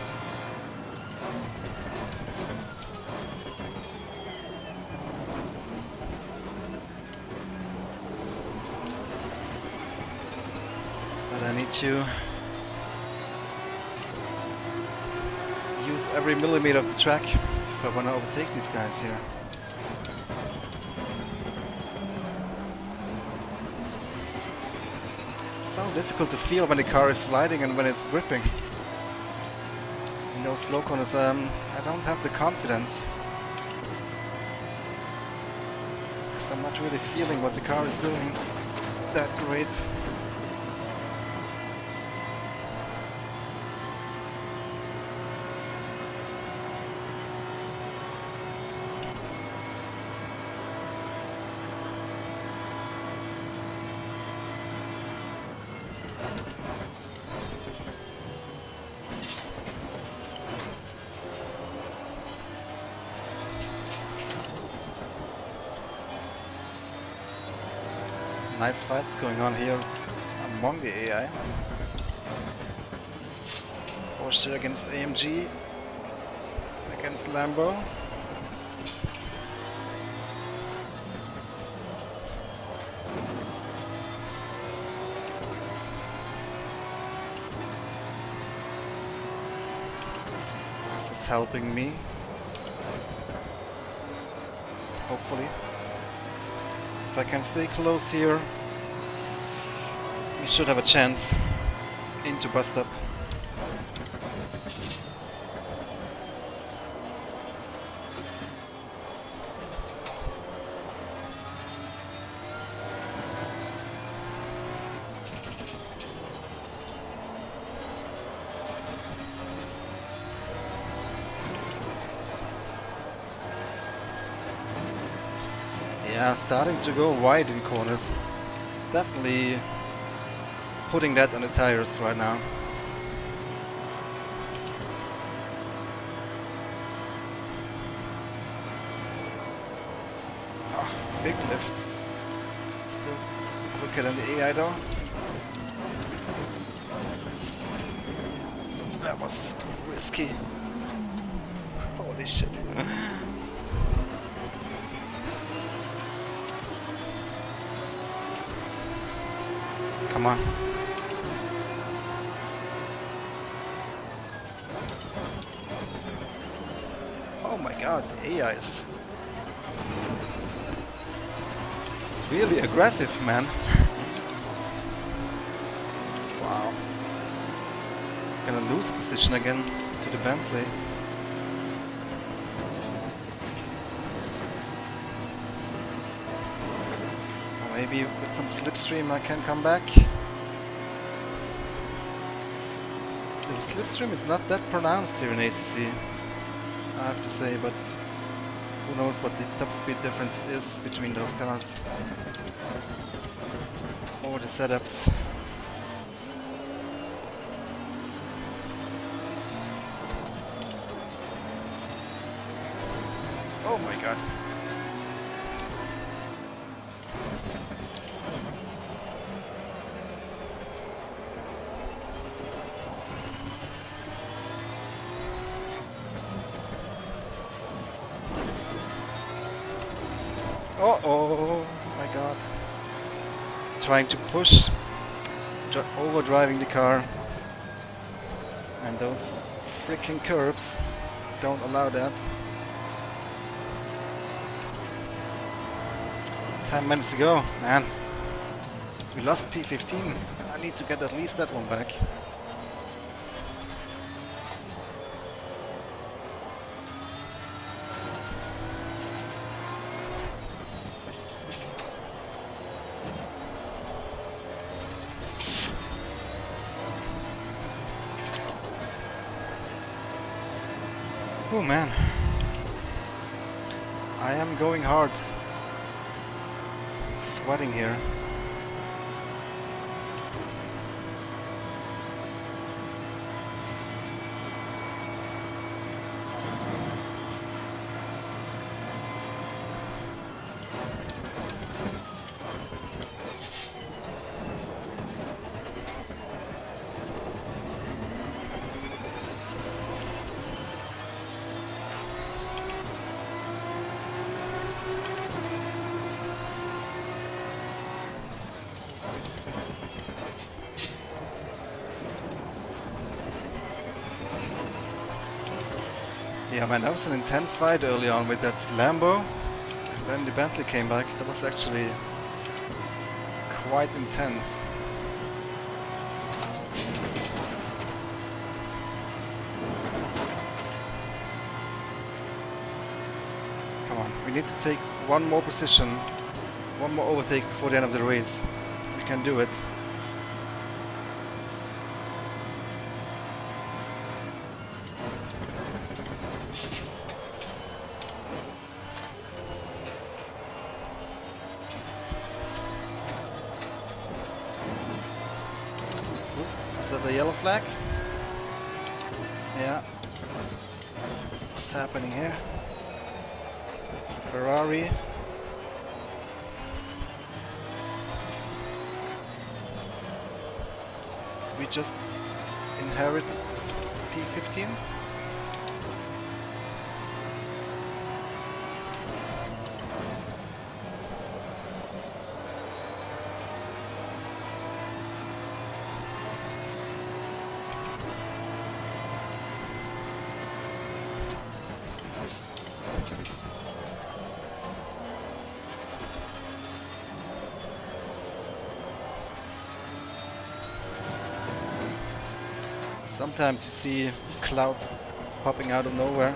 I need to use every millimeter of the track if I want to overtake these guys here. It's so difficult to feel when the car is sliding and when it's gripping. In those slow corners, I don't have the confidence. Because I'm not really feeling what the car is doing that great. Nice fights going on here among the AI. Porsche against AMG, against Lambo. This is helping me. Hopefully. If I can stay close here, we should have a chance into bust up. Yeah, starting to go wide in corners. Definitely putting that on the tires right now. Oh, big lift. Still quicker than the AI though. That was risky. Holy shit. Come on. Oh my god, the AI is really aggressive, man. Wow. Gonna lose position again to the Bentley. Maybe with some slipstream I can come back. The slipstream is not that pronounced here in ACC, I have to say, but who knows what the top speed difference is between those cars. Or the setups. Oh my god. Oh my god. Trying to push, overdriving the car. And those freaking curbs don't allow that. 10 minutes ago, man. We lost P15. I need to get at least that one back. Oh man, I am going hard, sweating here. Yeah man, that was an intense fight early on with that Lambo, and then the Bentley came back. That was actually quite intense. Come on, we need to take one more position, one more overtake before the end of the race. We can do it. Is that a yellow flag? Yeah. What's happening here? It's a Ferrari. we just inherit P15? Sometimes you see clouds popping out of nowhere,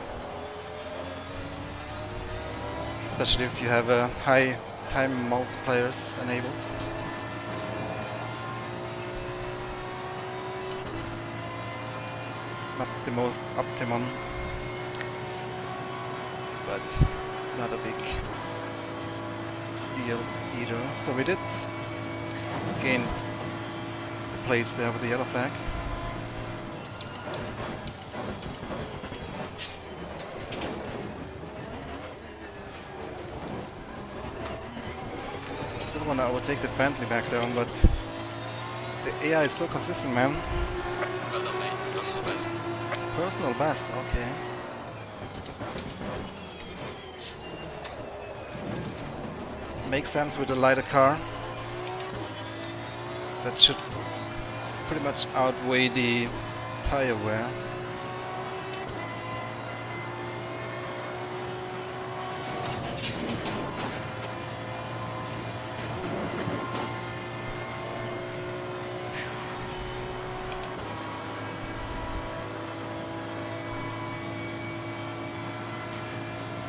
especially if you have high time multipliers enabled. Not the most optimum, but not a big deal either. So we did gain the place there with the yellow flag. Still want to overtake that Bentley back down, but the AI is so consistent, man. Well done, mate. Personal best. Personal best, okay. Makes sense with a lighter car. That should pretty much outweigh the tire wear.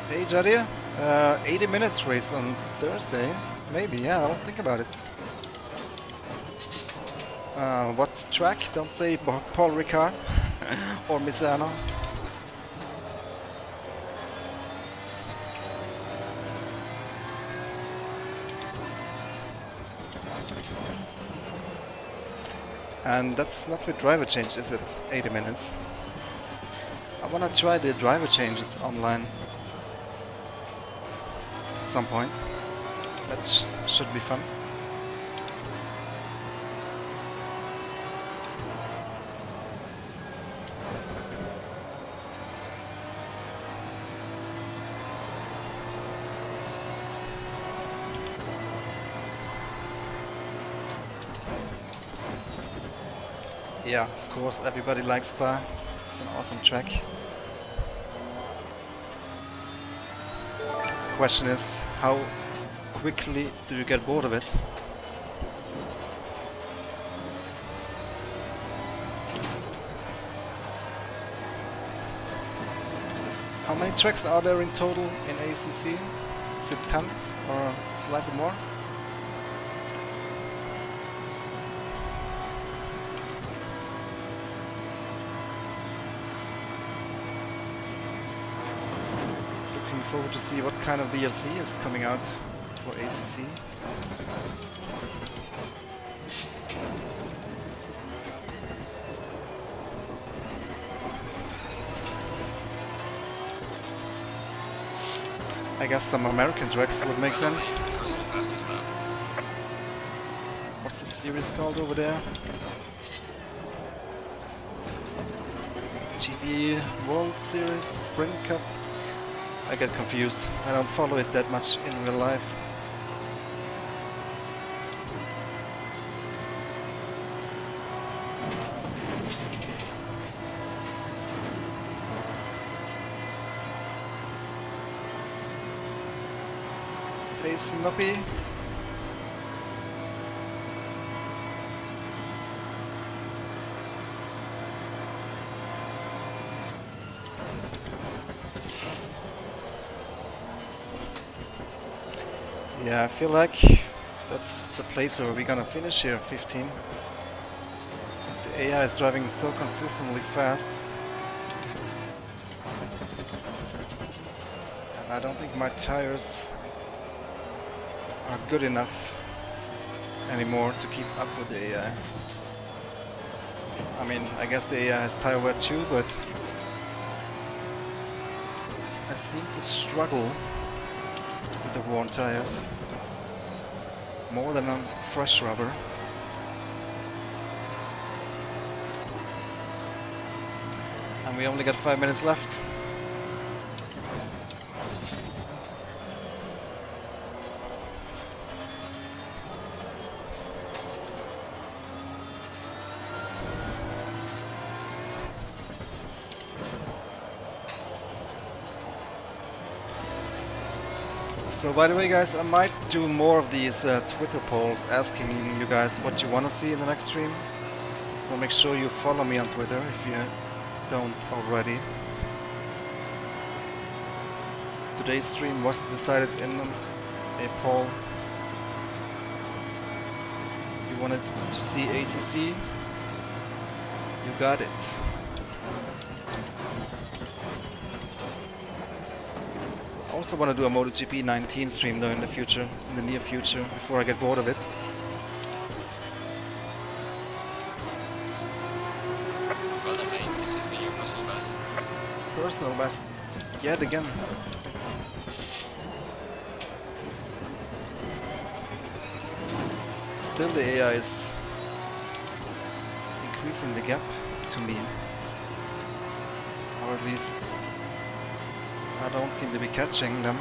Hey Jadir, 80 minutes race on Thursday. Maybe, yeah, I'll think about it. What track? Don't say Paul Ricard or Misano. And that's not with driver change, is it? 80 minutes. I wanna try the driver changes online at some point. That should be fun. Yeah, of course, everybody likes Spa. It's an awesome track. The question is, how quickly do you get bored of it? How many tracks are there in total in ACC? Is it 10 or slightly more? Forward to see what kind of DLC is coming out for ACC. I guess some American tracks would make sense. Personal fastest lap. What's the series called over there? GT World Series, Sprint Cup. I get confused. I don't follow it that much in real life. Hey Snoopy. Yeah, I feel like that's the place where we're gonna finish here, 15. The AI is driving so consistently fast. And I don't think my tires are good enough anymore to keep up with the AI. I mean, I guess the AI has tire wear too, but I seem to struggle with the worn tires more than on fresh rubber. And we only got 5 minutes left. So by the way guys, I might do more of these Twitter polls asking you guys what you want to see in the next stream. So make sure you follow me on Twitter if you don't already. Today's stream was decided in a poll. You wanted to see ACC? You got it. I also want to do a MotoGP 19 stream though in the future, in the near future, before I get bored of it. Well then mate, this is me, your personal best. Personal best, yet again. Still the AI is increasing the gap to me. Or at least I don't seem to be catching them.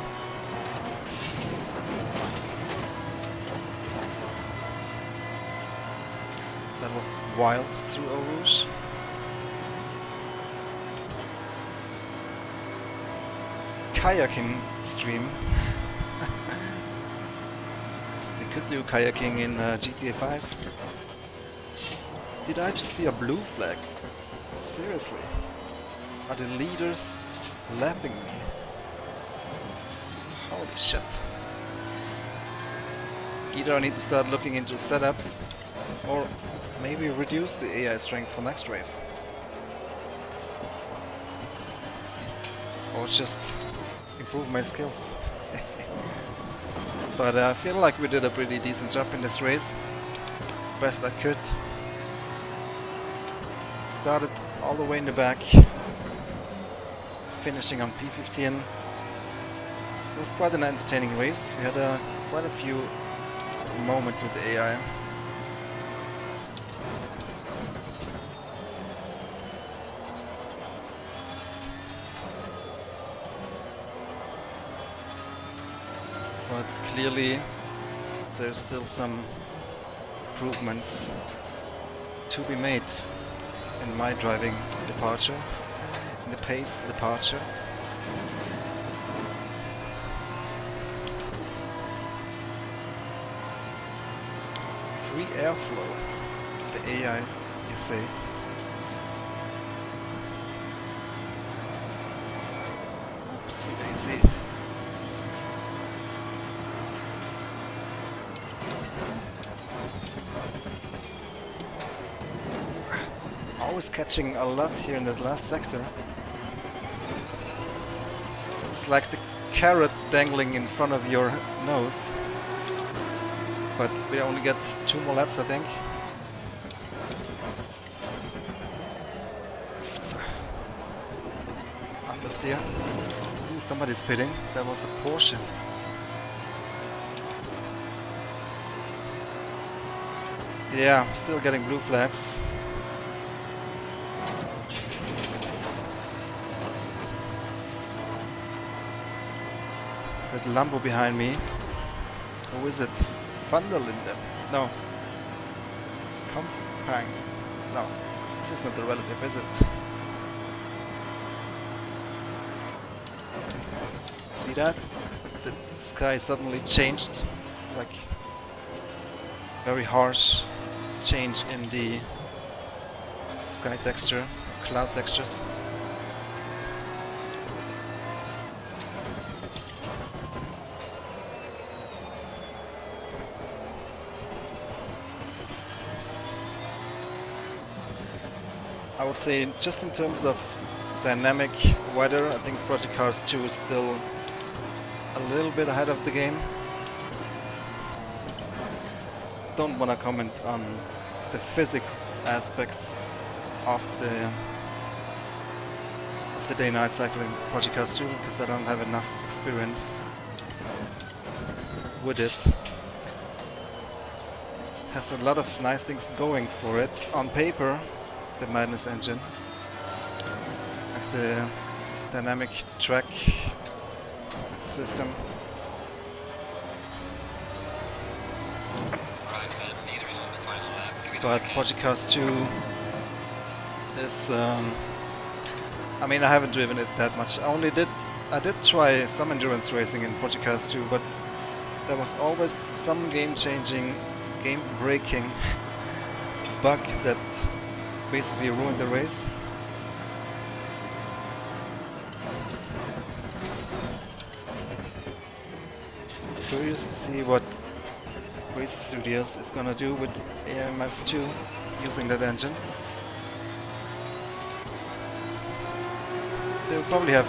That was wild through Eau Rouge. Kayaking stream. We could do kayaking in GTA 5. Did I just see a blue flag? Seriously? Are the leaders lapping me? Holy shit. Either I need to start looking into setups, or maybe reduce the AI strength for next race. Or just improve my skills. But I feel like we did a pretty decent job in this race. Best I could. Started all the way in the back, finishing on P15. It was quite an entertaining race. We had quite a few moments with the AI. But clearly there's still some improvements to be made in my driving departure, in the pace departure. Free airflow, the AI, you say. Oopsie daisy. Always catching a lot here in that last sector. It's like the carrot dangling in front of your nose. But we only get 2 more laps, I think. Understeer. Ooh, somebody's pitting. That was a Porsche. Yeah, still getting blue flags. That Lambo behind me. Who is it? Vanderlinde? No. Compang? No. This is not the relative, is it? See that? The sky suddenly changed. Like very harsh change in the sky texture, cloud textures. I would say just in terms of dynamic weather, I think Project Cars 2 is still a little bit ahead of the game. Don't want to comment on the physics aspects of the day-night cycle in Project Cars 2 because I don't have enough experience with it. Has a lot of nice things going for it on paper. The Madness engine. the dynamic track system. Right, and leader is on the final lap. Give it But all Podcast 2 is, I mean, I haven't driven it that much. I did try some endurance racing in Podcast 2, but there was always some game-changing, game-breaking bug that basically ruined the race. Curious to see what Racer Studios is gonna do with AMS2 using that engine. They'll probably have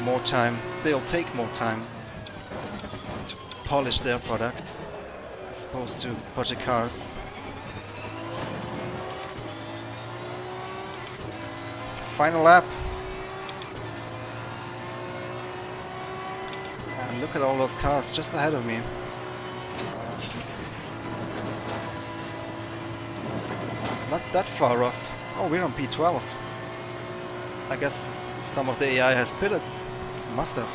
more time. They'll take more time to polish their product as opposed to Project Cars. Final lap. And look at all those cars just ahead of me. Not that far off. Oh, we're on P12. I guess some of the AI has pitted. Must have.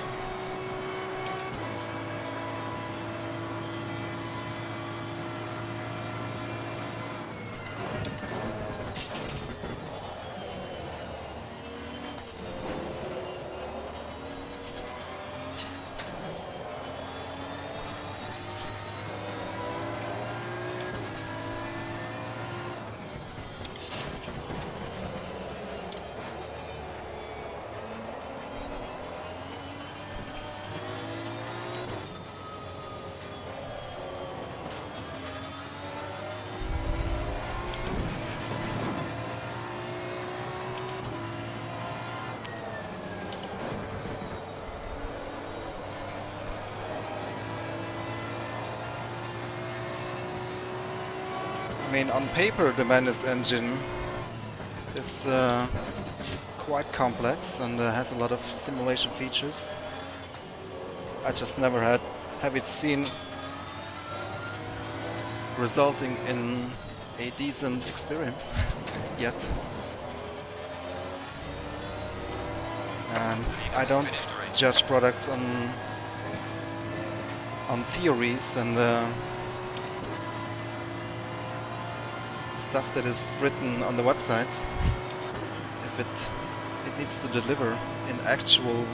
I mean, on paper the Madness engine is quite complex and has a lot of simulation features. I just never have it seen resulting in a decent experience yet. And I don't judge products on theories and stuff that is written on the websites. If it needs to deliver in actual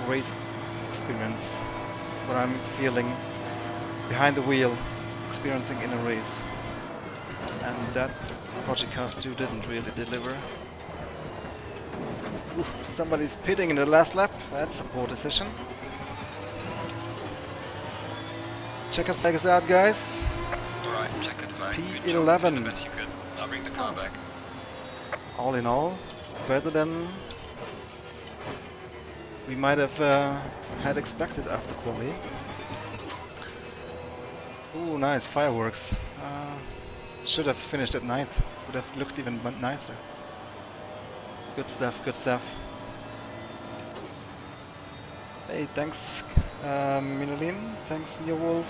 race experience, what I'm feeling behind the wheel, experiencing in a race. And that Project Cars 2 didn't really deliver. Ooh, somebody's pitting in the last lap. That's a poor decision. Checkered flag is out, guys. Alright, checkered flag. P11. The best you could. I'll bring the car back. All in all, better than we might have had expected after quali. Ooh, nice fireworks. Should have finished at night. Would have looked even nicer. Good stuff, good stuff. Hey, thanks Minolin, thanks Neowolf,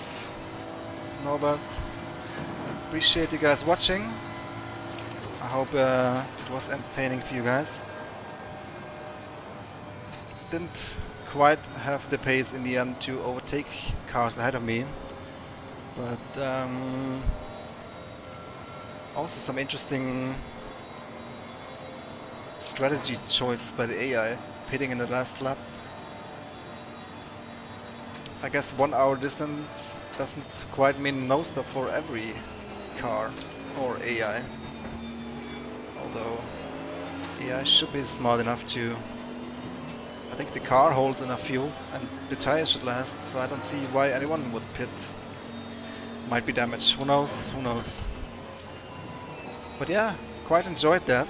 Norbert. Appreciate you guys watching. I hope it was entertaining for you guys. Didn't quite have the pace in the end to overtake cars ahead of me, but also some interesting strategy choices by the AI, pitting in the last lap. I guess 1 hour distance doesn't quite mean no stop for every car or AI. Although AI should be smart enough to... I think the car holds enough fuel and the tires should last, so I don't see why anyone would pit. Might be damaged, who knows, who knows. But yeah, quite enjoyed that.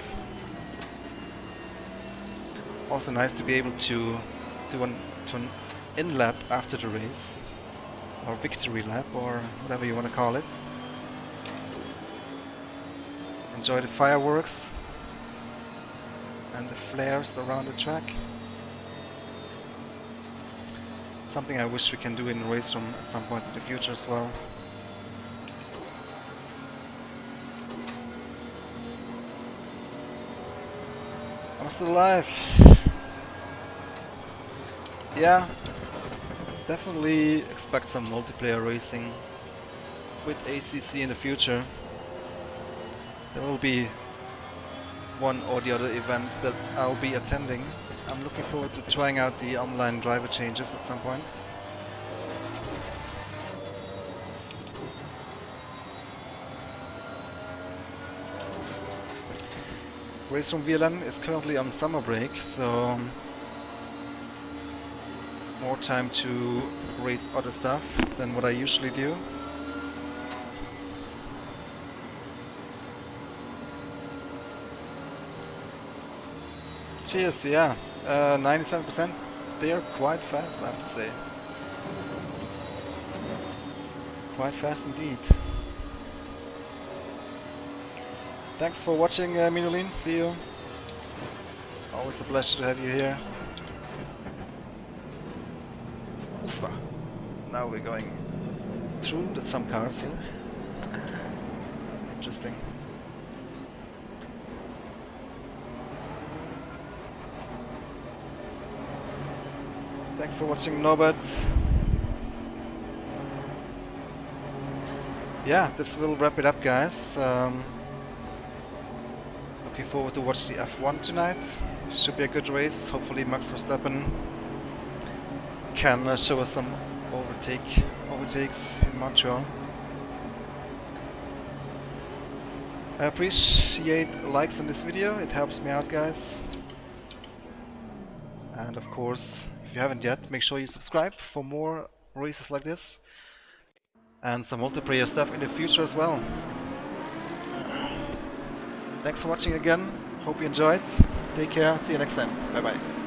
Also nice to be able to do an in-lap after the race, or victory lap, or whatever you want to call it. Enjoy the fireworks and the flares around the track. Something I wish we can do in the race room at some point in the future as well. I'm still alive. Yeah, definitely expect some multiplayer racing with ACC in the future. There will be one or the other event that I'll be attending. I'm looking forward to trying out the online driver changes at some point. Race from VLN is currently on summer break, so more time to race other stuff than what I usually do. Cheers, yeah, 97%. They are quite fast, I have to say. Quite fast indeed. Thanks for watching, Minolin. See you. Always a pleasure to have you here. Oofa. Now we're going through some cars here. Interesting. Thanks for watching, Norbert. Yeah, this will wrap it up, guys. Looking forward to watch the F1 tonight. Should be a good race. Hopefully Max Verstappen can show us some overtakes in Montreal. I appreciate likes on this video. It helps me out, guys. And of course, if you haven't yet, make sure you subscribe for more races like this and some multiplayer stuff in the future as well. Thanks for watching again. Hope you enjoyed. Take care. See you next time. Bye bye.